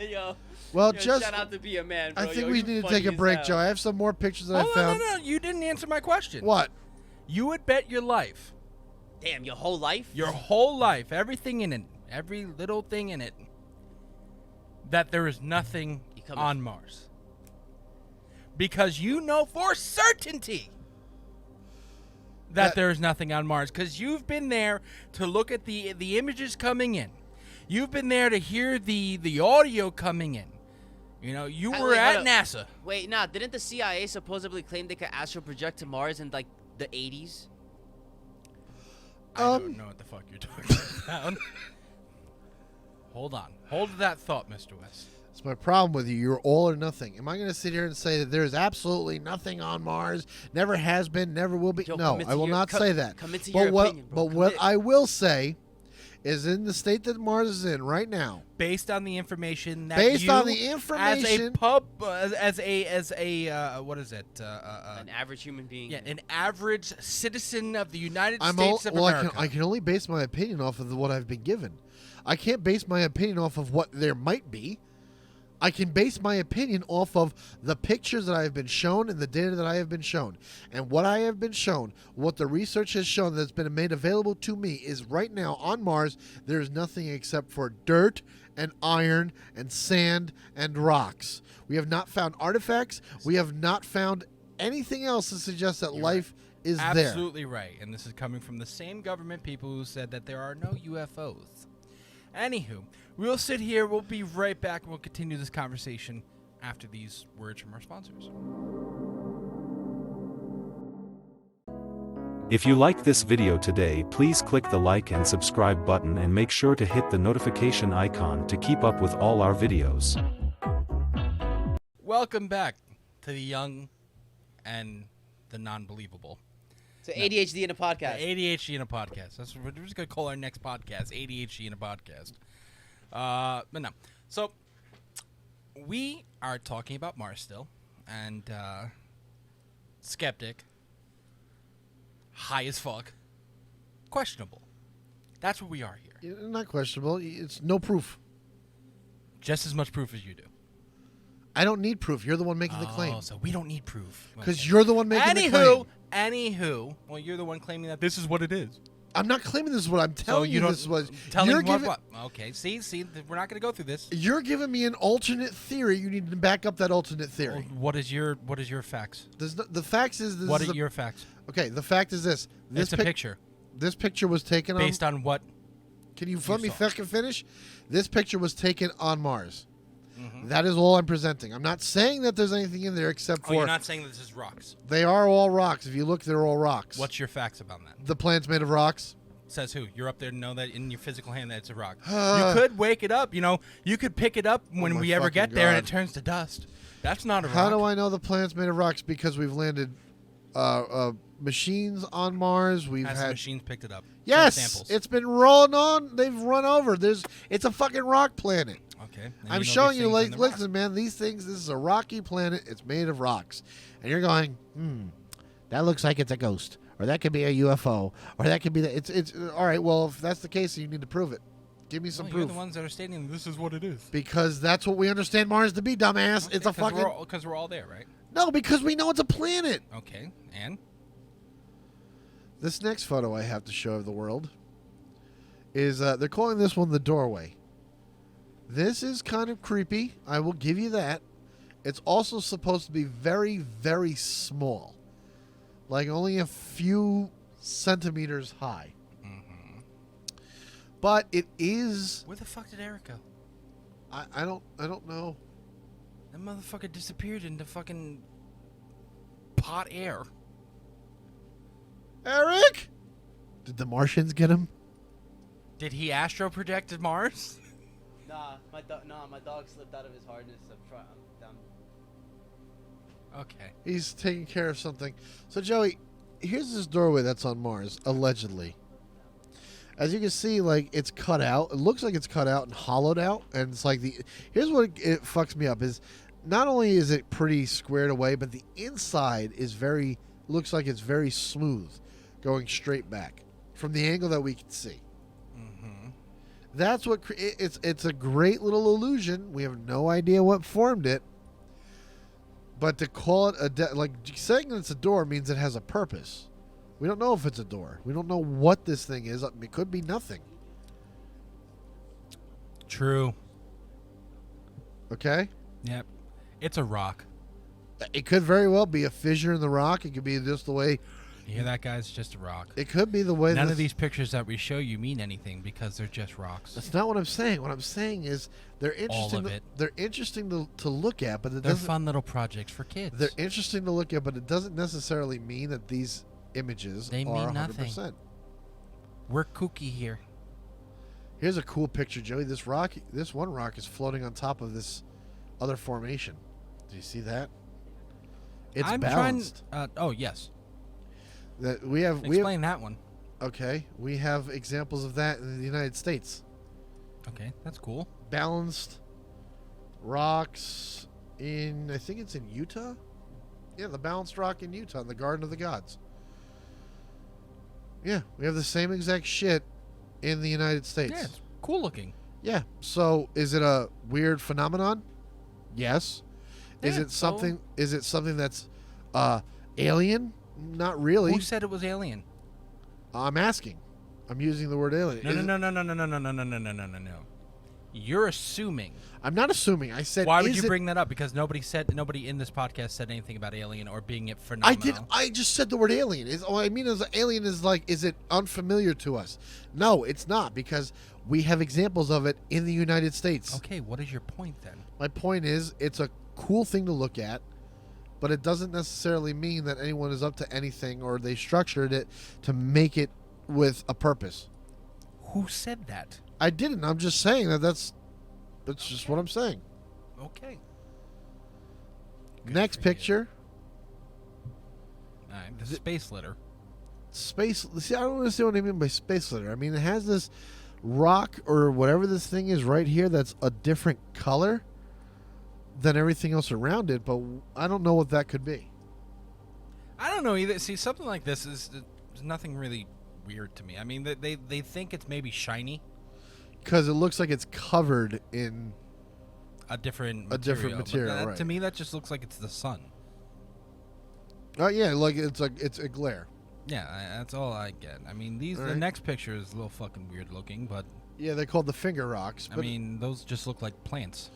Yo. Well, yo, just. shout out to Be a Man, bro. I think Yo, we you need to funny take a as break, hell. Joe. I have some more pictures that I Oh, found. no. You didn't answer my question. What? You would bet your life. Damn, your whole life? Your whole life, everything in it, every little thing in it, that there is nothing on Mars. Because you know for certainty that there is nothing on Mars. Because you've been there to look at the images coming in. You've been there to hear the audio coming in. You know, you were wait, at hold up. NASA. Wait, nah, didn't the CIA supposedly claim they could astral project to Mars in, like, the 80s? I don't know what the fuck you're talking about. Hold on. Hold that thought, Mr. West. It's my problem with you. You're all or nothing. Am I going to sit here and say that there's absolutely nothing on Mars, never has been, never will be? Joe, No, I will not say that. Commit to But your opinion, bro. But what Commit. I will say is, in the state that Mars is in right now, Based on the information that Based you, on the as a information- pub, as a what is it? An average human being. Yeah, an average citizen of the United I'm States of well, America. I can only base my opinion off of what I've been given. I can't base my opinion off of what there might be. I can base my opinion off of the pictures that I have been shown and the data that I have been shown. And what I have been shown, what the research has shown that's been made available to me is right now on Mars, there's nothing except for dirt and iron and sand and rocks. We have not found artifacts. We have not found anything else to suggest that life is there. Absolutely right. And this is coming from the same government people who said that there are no UFOs. Anywho, we'll sit here. We'll be right back, and we'll continue this conversation after these words from our sponsors. If you liked this video today, please click the like and subscribe button and make sure to hit the notification icon to keep up with all our videos. Welcome back to the young and the non-believable. So ADHD in a podcast. ADHD in a podcast. That's what we're just gonna call our next podcast. ADHD in a podcast. But no. So we are talking about Mars still, and Skeptic high as fuck. Questionable. That's what we are here. Not questionable. It's no proof. Just as much proof as you do. I don't need proof. You're the one making the claim. So we don't need proof. Because you're the one making the claim. Anywho, well, you're the one claiming that this is what it is. I'm not claiming this is what I'm telling you. This was. What? Okay, see, we're not going to go through this. You're giving me an alternate theory. You need to back up that alternate theory. Well, what is your facts? The facts is this. What are your facts? Okay, the fact is this. It's a picture. This picture was taken based on what? Can you let me fucking finish? This picture was taken on Mars. Mm-hmm. That is all I'm presenting. I'm not saying that there's anything in there except for. You're not saying that this is rocks. They are all rocks. If you look, they're all rocks. What's your facts about that? The planet's made of rocks. Says who? You're up there to know that in your physical hand that it's a rock. You could wake it up. You could pick it up when we ever get there and it turns to dust. That's not a rock. How do I know the planet's made of rocks? Because we've landed machines on Mars. We've Has had machines picked it up. Yes, samples. it's been rolling on. They've run over. It's a fucking rock planet. Okay. I'm showing you, like, listen, man, these things, this is a rocky planet. It's made of rocks. And you're going, that looks like it's a ghost. Or that could be a UFO. Or that could be, it's all right, well, if that's the case, you need to prove it. Give me some proof. You're the ones that are stating this is what it is. Because that's what we understand Mars to be, dumbass. Okay, it's a fucking... Because we're all there, right? No, because we know it's a planet. Okay, and? This next photo I have to show the world is, they're calling this one the doorway. This is kind of creepy. I will give you that. It's also supposed to be very, very small. Like only a few centimeters high. Mm-hmm. But it is... Where the fuck did Eric go? I don't know. That motherfucker disappeared into fucking hot air. Eric? Did the Martians get him? Did he astro project Mars? Nah, my dog slipped out of his harness. I'm down. Okay. He's taking care of something. So, Joey, here's this doorway that's on Mars, allegedly. As you can see, like, it's cut out. It looks like it's cut out and hollowed out. And it's like here's what it fucks me up is not only is it pretty squared away, but the inside is looks like it's very smooth, going straight back from the angle that we can see. That's what it's a great little illusion. We have no idea what formed it, but to call it like saying it's a door means it has a purpose. We don't know if it's a door. We don't know what this thing is. It could be nothing. True. Okay. Yep. It's a rock. It could very well be a fissure in the rock. It could be just the way. You hear that, guys? It's just a rock. It could be the way. None of these pictures that we show you mean anything because they're just rocks. That's not what I'm saying. What I'm saying is they're interesting. All of it. They're interesting to look at, but they're fun little projects for kids. They're interesting to look at, but it doesn't necessarily mean that these images they are mean 100%. Nothing. We're kooky here. Here's a cool picture, Joey. This one rock is floating on top of this other formation. Do you see that? It's balanced. Oh yes. That we have. Explain that one. Okay, we have examples of that in the United States. Okay, that's cool. Balanced rocks in, I think it's in Utah. Yeah, the balanced rock in Utah, in the Garden of the Gods. Yeah, we have the same exact shit in the United States. Yeah, it's cool looking. Yeah. So, is it a weird phenomenon? Yes. Yeah, Is it something? Is it something that's alien? Not really. Who said it was alien? I'm asking. I'm using the word alien. No. You're assuming. I'm not assuming. I said. Why would you bring that up? Because nobody in this podcast said anything about alien or being it phenomenal. I did. I just said the word alien. What I mean is alien is like, is it unfamiliar to us? No, it's not, because we have examples of it in the United States. Okay, what is your point then? My point is, it's a cool thing to look at, but it doesn't necessarily mean that anyone is up to anything or they structured it to make it with a purpose. Who said that? I didn't. I'm just saying that's just what I'm saying. Okay. Next picture. All right, the space litter. Space. See, I don't understand what I mean by space litter. I mean, it has this rock or whatever this thing is right here that's a different color than everything else around it, but I don't know what that could be. I don't know either. See, something like this is there's nothing really weird to me. I mean, they think it's maybe shiny, Because it looks like it's covered in. a different A different material, But right. To me, that just looks like it's the sun. Oh yeah, like it's a glare. Yeah, that's all I get. I mean, the Alright. next picture is a little fucking weird looking, but Yeah, they're called the finger rocks. I But mean, those just look like plants,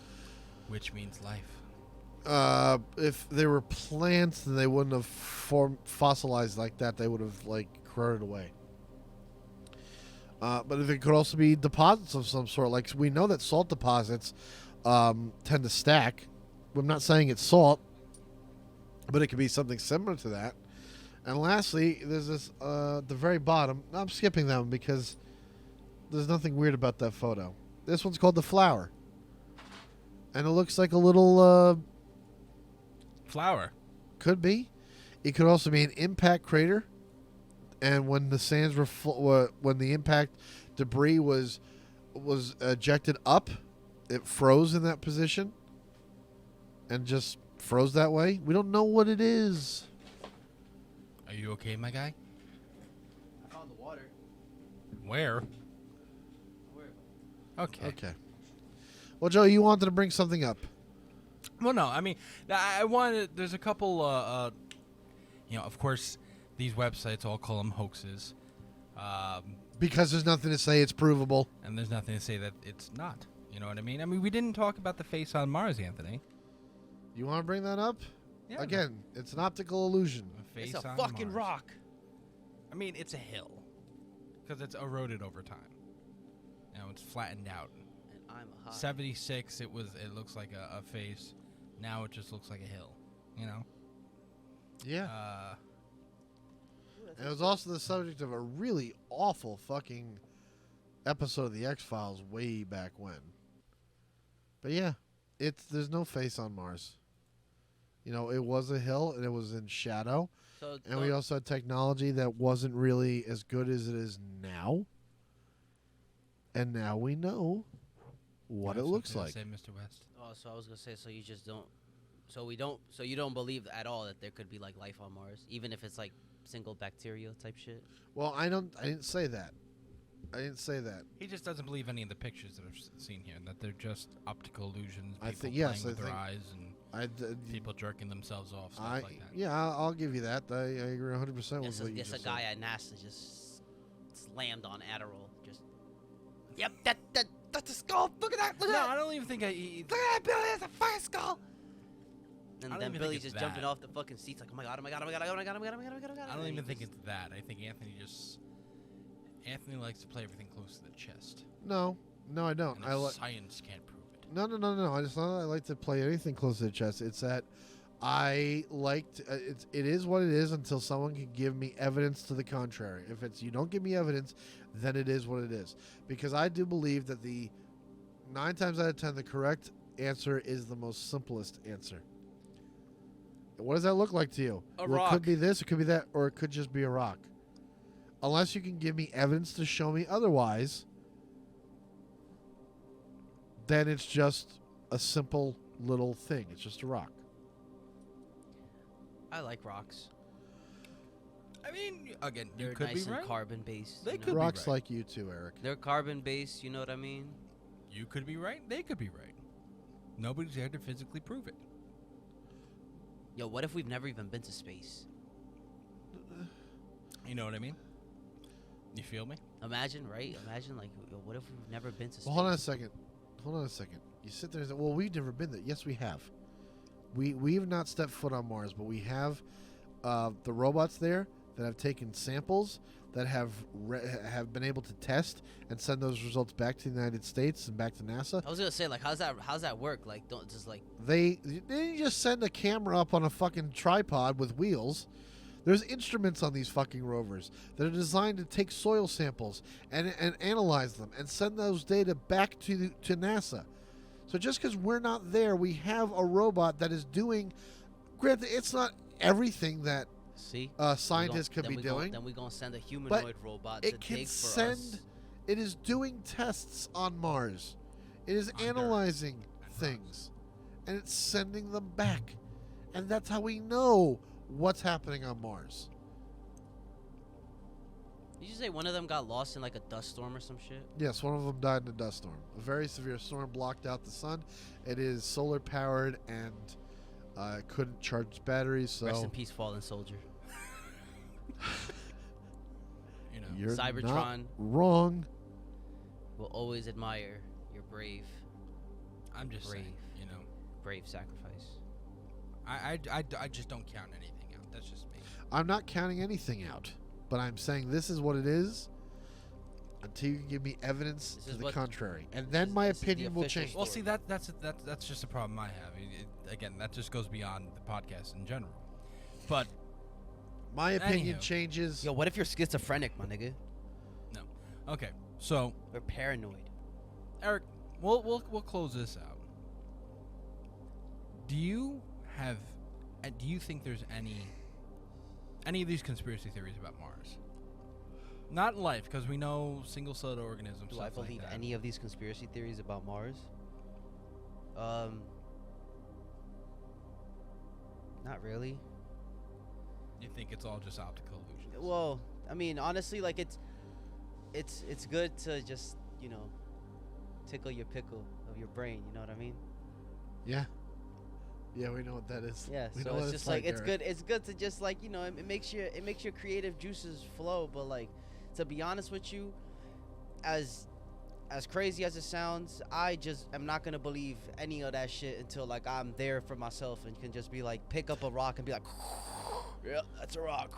which means life. if they were plants, then they wouldn't have fossilized like that. They would have like corroded away. But it could also be deposits of some sort. Like we know that salt deposits tend to stack. I'm not saying it's salt, but it could be something similar to that. And lastly, there's this the very bottom. I'm skipping that one because there's nothing weird about that photo. This one's called the flower, and it looks like a little. Flower. Could be. It could also be an impact crater, and when the sands were when the impact debris was ejected up, it froze in that position, and just froze that way. We don't know what it is. Are you okay, my guy? I found the water. Where? Where? Okay. Okay. Well, Joe, you wanted to bring something up. Well, no, I mean, I wanted. There's a couple. Of course, these websites all call them hoaxes, Because there's nothing to say it's provable. and there's nothing to say that it's not. You know what I mean? I mean, we didn't talk about the face on Mars, Anthony. You want to bring that up? Yeah, Again, it's an optical illusion. the face It's a on fucking Mars. rock. I mean, it's a hill because it's eroded over time. You know, it's flattened out. And I'm a hot. 76, it looks like a face. Now it just looks like a hill. You know. Yeah. Ooh, that's And it was also the subject of a really awful fucking episode of the X-Files way back when. But yeah, there's no face on Mars. You know, it was a hill and it was in shadow. So And we also had technology that wasn't really as good as it is now. And now we know what You it have looks something to like. say, Mr. West. Oh, so I was gonna say, so you just don't, so you don't believe at all that there could be like life on Mars, even if it's like single bacterial type shit. Well, I didn't say that. I didn't say that. He just doesn't believe any of the pictures that I've seen here, that they're just optical illusions. People I think- yes, playing with I their think- eyes and people jerking themselves off, stuff like that. Yeah, I'll give you that. I agree 100% with It's what you a just guy said. at NASA just slammed on Adderall. Just. Yep, that's a skull. Look at that. Look at No, that. I don't even think Look at that, Billy. That's a fire skull. And don't then even think Billy's it's just jumping that. off the fucking seats like, oh my god, oh my god, oh my god, oh my god, oh my god, oh my god, oh my god, oh my god. I and don't then even he think just- it's that. I think Anthony likes to play everything close to the chest. No, I don't. And science can't prove it. No. I just not that I like to play anything close to the chest. It's that I like to, it is what it is until someone can give me evidence to the contrary. If it's you don't give me evidence, then it is what it is. Because I do believe that the 9 times out of 10 the correct answer is the most simplest answer. What does that look like to you? A It rock. could be this, it could be that, or it could just be a rock. Unless you can give me evidence to show me otherwise, then it's just a simple little thing. It's just a rock. I like rocks. I mean, again, you They're could nice be and right. carbon based. They you know? could be Rocks right. like you too, Eric. They're carbon based. You know what I mean? You could be right. They could be right. Nobody's there to physically prove it. Yo, what if we've never even been to space? You know what I mean? You feel me? Imagine, right? Imagine, like, yo, what if we've never been to space? Well, hold on a second. You sit there and say, well, we've never been there. Yes, we have. We have not stepped foot on Mars, but we have the robots there that have taken samples that have been able to test and send those results back to the United States and back to NASA. I was gonna say, like, how's that work? Like, don't just like. They didn't just send a camera up on a fucking tripod with wheels. There's instruments on these fucking rovers that are designed to take soil samples and analyze them and send those data back to NASA. So just because we're not there, we have a robot that is doing. Granted, it's not everything that See, scientists could be doing. Then we're gonna send a humanoid robot to It can dig for send. us. It is doing tests on Mars. It is Under analyzing and things, and it's sending them back, and that's how we know what's happening on Mars. Did you say one of them got lost in like a dust storm or some shit? Yes, one of them died in a dust storm. A very severe storm blocked out the sun. It is solar powered and couldn't charge its batteries. So Rest in peace, fallen soldier. You know. you're Cybertron. not wrong. Will always admire your brave I'm just saying, Brave. you know. sacrifice. I just don't count anything out. That's just me. I'm not counting anything out, but I'm saying this is what it is until you can give me evidence This to is the what- contrary. And this then is- my this is the opinion will official change. story. Well, see, that's just a problem I have. Again, that just goes beyond the podcast in general. But My opinion Anywho. changes. Yo, what if you're schizophrenic, my nigga? no. Okay. So, Or paranoid? Eric, we'll close this out. Do you think there's any of these conspiracy theories about Mars? Not life, because we know single-celled organisms. Do I stuff like believe that. any of these conspiracy theories about Mars? Not really. You think it's all just optical illusions? Well, I mean, honestly, like it's good to just, tickle your pickle of your brain. You know what I mean? Yeah. Yeah, we know what that is. Yeah. We know So what it's just like it's Eric. good. It's good to just like it makes your creative juices flow. But like, to be honest with you, as crazy as it sounds, I just am not gonna believe any of that shit until like I'm there for myself and can just be like pick up a rock and be like, yeah, that's a rock.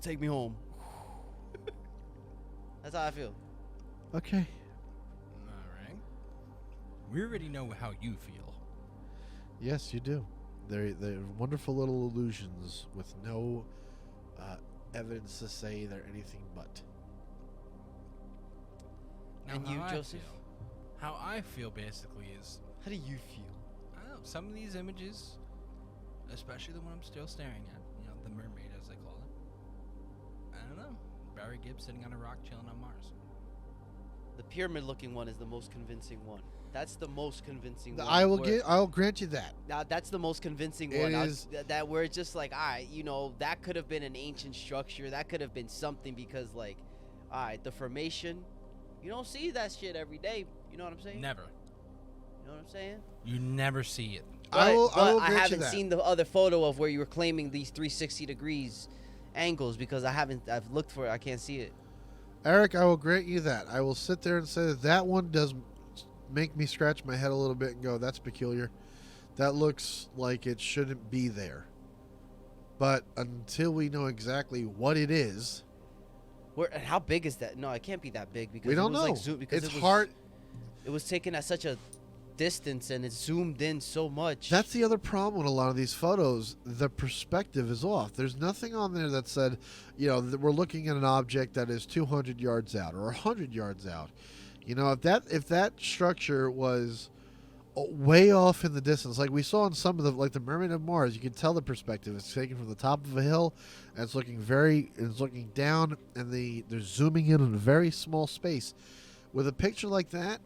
Take me home. That's how I feel. Okay. All right. We already know how you feel. Yes, you do. They're wonderful little illusions with no evidence to say they're anything but. Now, And how you, I Joseph? feel- How I feel basically is, How do you feel? I don't know, some of these images, especially the one I'm still staring at, the mermaid as they call it. I don't know. Barry Gibb sitting on a rock chilling on Mars. The pyramid-looking one is the most convincing one. That's the most convincing one. I'll grant you that. Now that's the most convincing It one. is- That where it's just like, all right, that could have been an ancient structure. That could have been something because, like, all right, the formation. You don't see that shit every day. You know what I'm saying? Never. You know what I'm saying? You never see it. I will I grant you haven't that. seen the other photo of where you were claiming these 360 degrees angles because I've looked for it. I can't see it. Eric, I will grant you that. I will sit there and say that one does make me scratch my head a little bit and go, that's peculiar. That looks like it shouldn't be there. But until we know exactly what it is, And how big is that? No, it can't be that big because we don't it was know. like zoom because It's it was, hard. It was taken at such a distance and it zoomed in so much. That's the other problem with a lot of these photos. The perspective is off. There's nothing on there that said, that we're looking at an object that is 200 yards out or 100 yards out. If that structure was way off in the distance, like we saw in some of the Mermaid of Mars, you can tell the perspective. It's taken from the top of a hill, and it's looking down, and they're zooming in on a very small space. With a picture like that,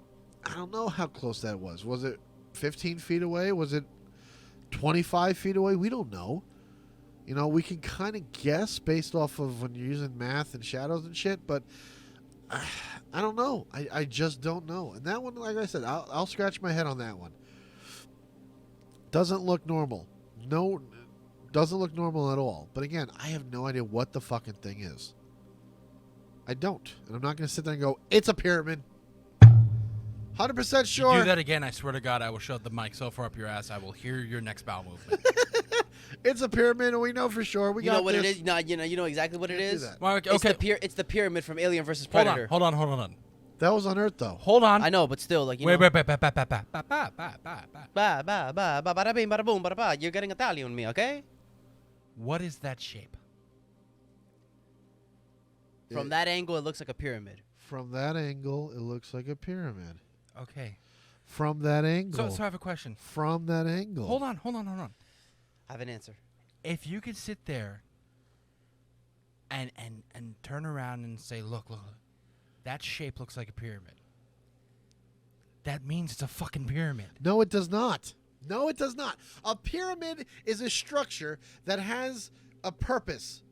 I don't know how close that was. Was it 15 feet away? Was it 25 feet away? We don't know. We can kind of guess based off of when you're using math and shadows and shit, but I don't know. I just don't know. And that one, like I said, I'll scratch my head on that one. Doesn't look normal. No, doesn't look normal at all. But again, I have no idea what the fucking thing is. I don't. And I'm not going to sit there and go, it's a pyramid. 100% If sure. you do that again, I swear to God, I will shove the mic so far up your ass, I will hear your next bowel movement. It's a pyramid, and we know for sure. We you got know what this. it is? No, you know exactly what it Can't do is. that. Well, okay. It's the pyramid from Alien vs Hold Predator. on. That was on Earth, though. Hold on. I know, but still, like Wait. Ba Ba. ba ba ba bada bing bada boom bada ba. You're getting Italian on me, okay? What is that shape? From that angle, it looks like a pyramid. From that angle, it looks like a pyramid. Okay. From that angle. So I have a question. From that angle. Hold on. I have an answer. If you could sit there and turn around and say, look, that shape looks like a pyramid. That means it's a fucking pyramid. No, it does not. No, it does not. A pyramid is a structure that has a purpose.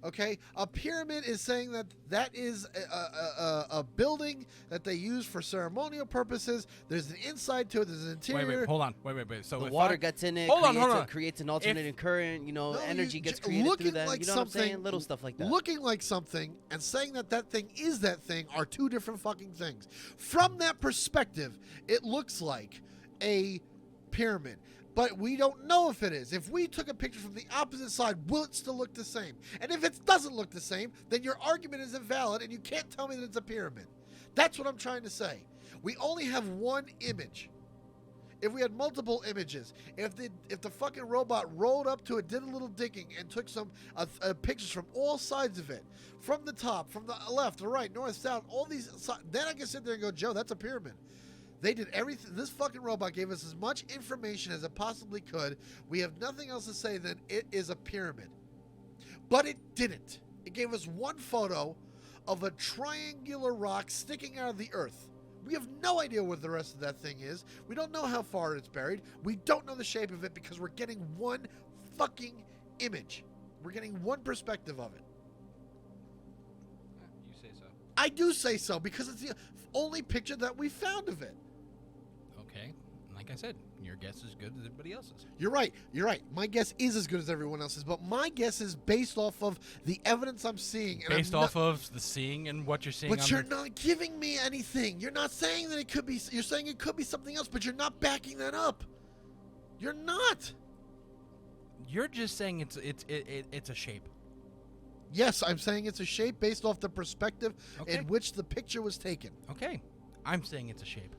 Okay, a pyramid is saying that is a building that they use for ceremonial purposes. There's an inside to it. There's an interior. Wait, hold on. Wait. So The if water I, gets in it, hold on. creates an alternating current. You know, No, energy you- gets j- created through looking that. like You know what I'm saying? something- Little stuff like that. Looking like something and saying that thing is that thing are two different fucking things. From that perspective, it looks like a pyramid. But we don't know if it is. If we took a picture from the opposite side, will it still look the same? And if it doesn't look the same, then your argument is invalid and you can't tell me that it's a pyramid. That's what I'm trying to say. We only have one image. If we had multiple images, if the fucking robot rolled up to it, did a little digging, and took some pictures from all sides of it, from the top, from the left, the right, north, south, all these, then I can sit there and go, Joe, that's a pyramid. They did everything. This fucking robot gave us as much information as it possibly could. We have nothing else to say than it is a pyramid. But it didn't. It gave us one photo of a triangular rock sticking out of the earth. We have no idea what the rest of that thing is. We don't know how far it's buried. We don't know the shape of it because we're getting one fucking image. We're getting one perspective of it. You say so. I do say so because it's the only picture that we found of it. Okay. Like I said, your guess is as good as everybody else's. You're right. My guess is as good as everyone else's, but my guess is based off of the evidence I'm seeing. And Based off of the seeing and what you're seeing. But on you're the, not giving me anything. You're not saying that it could be. You're saying it could be something else, but you're not backing that up. You're not. You're just saying it's a shape. Yes, I'm saying it's a shape based off the perspective Okay. in which the picture was taken. Okay. I'm saying it's a shape.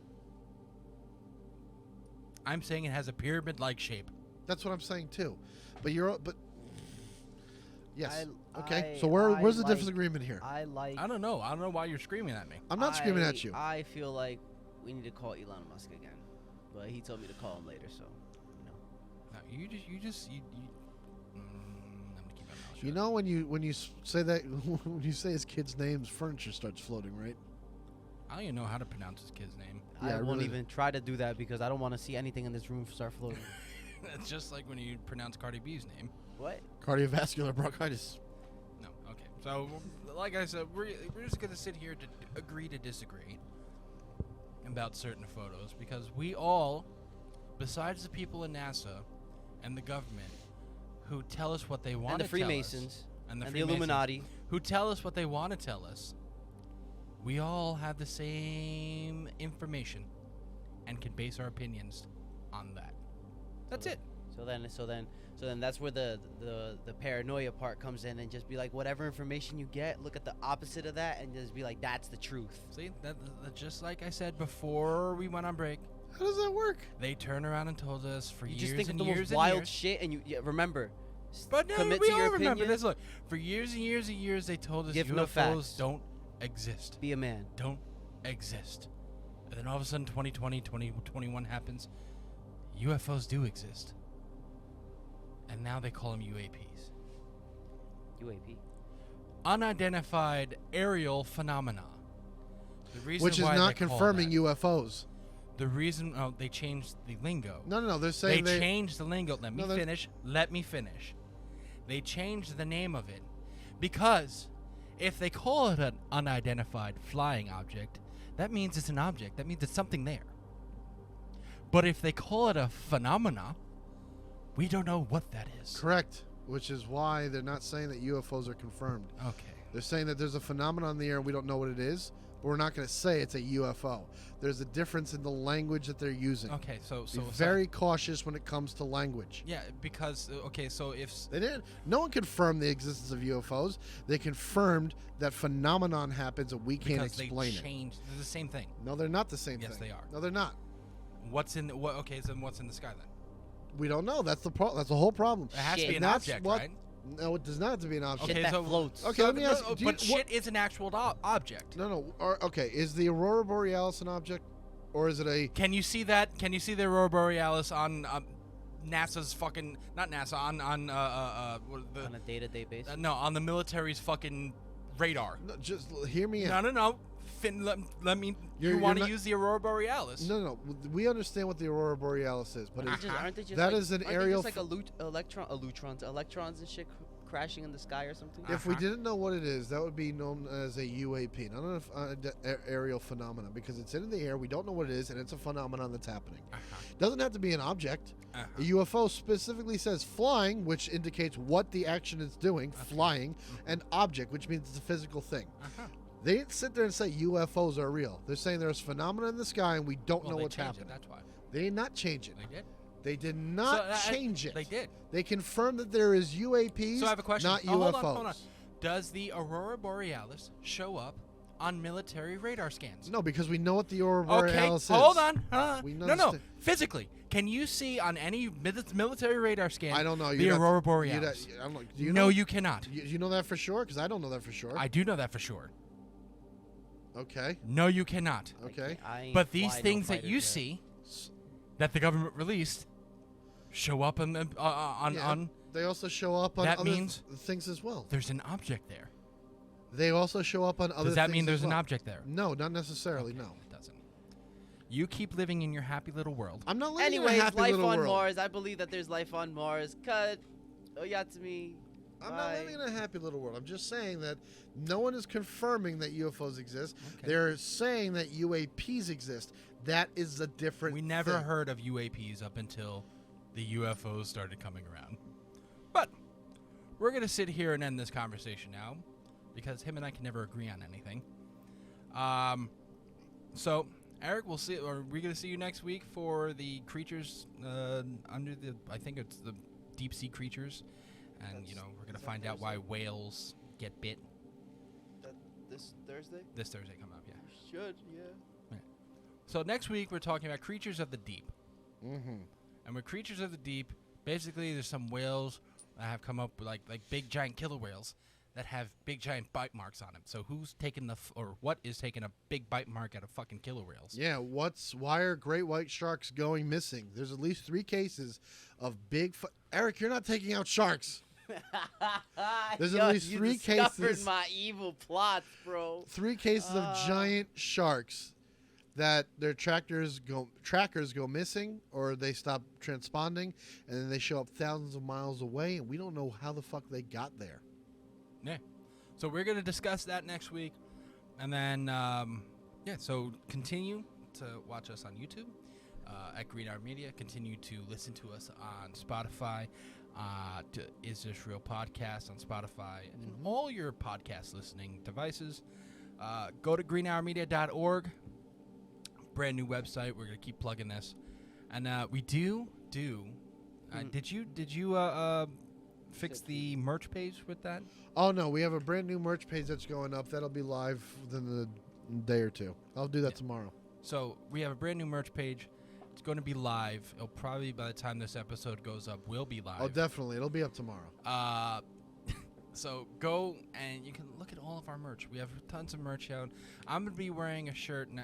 I'm saying it has a pyramid-like shape. That's what I'm saying too. But yes. Okay. I- So where's the like- disagreement here? I like. I don't know. I don't know why you're screaming at me. I'm not screaming at you. I feel like we need to call Elon Musk again, but he told me to call him later, so you know. No, I'm gonna keep my mouth shut. You know when you say that when you say his kid's names, furniture starts floating, right? I don't even know how to pronounce his kid's name. Yeah, I won't really. even try to do that because I don't want to see anything in this room start floating. It's just like when you pronounce Cardi B's name. What? Cardiovascular bronchitis. No, okay. So, like I said, we're just gonna sit here to agree to disagree about certain photos because we all, besides the people in NASA and the government, who tell us what they want And the to tell us, Freemasons. and the And the Freemasons, Illuminati. who tell us what they want to tell us, we all have the same information and can base our opinions on that. That's it. So then that's where the paranoia part comes in, and just be like, whatever information you get, look at the opposite of that, and just be like, that's the truth. See, that just like I said before we went on break, How does that work? they turn around and told us for You years just think of and the years most and wild years. shit, and remember. But no, commit we to all your remember opinion. this. Look, for years and years and years, they told us Give no UFOs facts. don't exist. Be a man. Don't exist. And then all of a sudden, 2020, 2021 happens. UFOs do exist. And now they call them UAPs. UAP. Unidentified aerial phenomena. The reason Which is why not they call confirming that- UFOs. The reason they changed the lingo. No. They're saying They changed the lingo. Let me No, they're- finish. Let me finish. They changed the name of it because if they call it an unidentified flying object, that means it's an object. That means it's something there. But if they call it a phenomena, we don't know what that is. correct. Which is why they're not saying that UFOs are confirmed. Okay. They're saying that there's a phenomenon in the air and we don't know what it is, but we're not going to say it's a UFO. There's a difference in the language that they're using. Okay. So Be very cautious when it comes to language. yeah, because okay. So if They didn't. No one confirmed the existence of UFOs. They confirmed that phenomenon happens and we can't because explain they it. changed, they're the same thing. No, they're not the same Yes, thing. they are. No, they're not. What's in what? Okay, so what's in the sky then? We don't know. That's the that's the whole problem. It has to Shit. be an And that's object, what- right? No, it does not have to be an object. Shit Okay, that so floats. Okay, let me ask you, do you- but shit is an actual object. No. Okay, is the aurora borealis an object, or is it a? Can you see that? Can you see the aurora borealis on NASA's fucking not NASA on what the On a day-to-day basis. no on the military's fucking radar? No, just hear me out. No. Let me. You're You want to not- use the aurora borealis? No. We understand what the aurora borealis is, but Aren't it's, they just that like, is an aren't aerial They just like electrons and shit crashing in the sky or something? If we didn't know what it is, that would be known as a UAP, not an aerial phenomenon, because it's in the air, we don't know what it is, and it's a phenomenon that's happening. Doesn't have to be an object. A UFO specifically says flying, which indicates what the action is doing, flying, and object, which means it's a physical thing. They didn't sit there and say UFOs are real. They're saying there's phenomena in the sky, and we don't know what's happening. That's why. They did not change it. They did. They did not change it. They did. They confirmed that there is UAPs, So I have a question. not UFOs. Hold on. Does the Aurora Borealis show up on military radar scans? No, because we know what the Aurora Borealis is. Hold on. No. Physically, can you see on any military radar scan I don't know. the Aurora Borealis? Do you no, know? you cannot. You know that for sure? Because I don't know that for sure. I do know that for sure. Okay. No, you cannot. Okay. But these things that you see, that the government released, show up on They also show up on That other means things as well. there's an object there. They also show up on other things. Does that mean there's as an well. object there? No, not necessarily. No. It doesn't. You keep living in your happy little world. I'm not living in a Anyways, happy life little on world. Mars. I believe that there's life on Mars. Cut. Oyatsume. I'm not living in a happy little world. I'm just saying that no one is confirming that UFOs exist. Okay. They're saying that UAPs exist. That is a different We never thing. heard of UAPs up until the UFOs started coming around. But we're going to sit here and end this conversation now because him and I can never agree on anything. So, Eric, we're going to see you next week for the creatures under the, I think it's the deep sea creatures. And, we're going to find out why whales get bit. This Thursday? This Thursday coming up, yeah. Should, yeah. So next week we're talking about creatures of the deep. Mm-hmm. And with creatures of the deep, basically there's some whales that have come up with like big giant killer whales that have big giant bite marks on them. So who's taking what is taking a big bite mark out of fucking killer whales? Yeah, why are great white sharks going missing? There's at least 3 cases of big Eric, you're not taking out sharks. There's at least 3 cases. You discovered my evil plots, bro. 3 cases of giant sharks that their trackers go missing, or they stop transponding, and then they show up thousands of miles away, and we don't know how the fuck they got there. Yeah. So we're going to discuss that next week. And then, so continue to watch us on YouTube at Green Hour Media. Continue to listen to us on Spotify. To Is This Real Podcast on Spotify and all your podcast listening devices. Go to greenhourmedia.org. Brand new website. We're going to keep plugging this. And we do. Did you fix the merch page with that? Oh, no. We have a brand new merch page that's going up. That'll be live within a day or 2. I'll do that tomorrow. So we have a brand new merch page. It's going to be live. It'll probably, by the time this episode goes up, will be live. Oh, definitely. It'll be up tomorrow. So go and you can look at all of our merch. We have tons of merch out. I'm going to be wearing a shirt. No,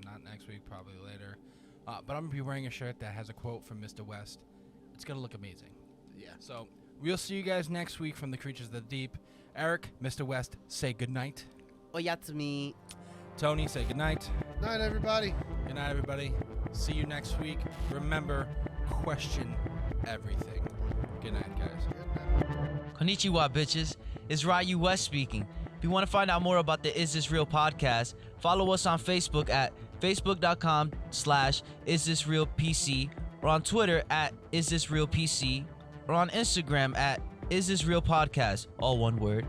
not next week, probably later. But I'm going to be wearing a shirt that has a quote from Mr. West. It's going to look amazing. Yeah. So we'll see you guys next week from the Creatures of the Deep. Eric, Mr. West, say goodnight. Oyatsume. Tony, say goodnight. Night, everybody. Good night, everybody. See you next week. Remember, question everything. Good night, guys. Konnichiwa, bitches. It's Ryu West speaking. If you want to find out more about the Is This Real podcast, follow us on Facebook at facebook.com/isthisrealpc or on Twitter at isthisrealpc or on Instagram at isthisrealpodcast, all one word.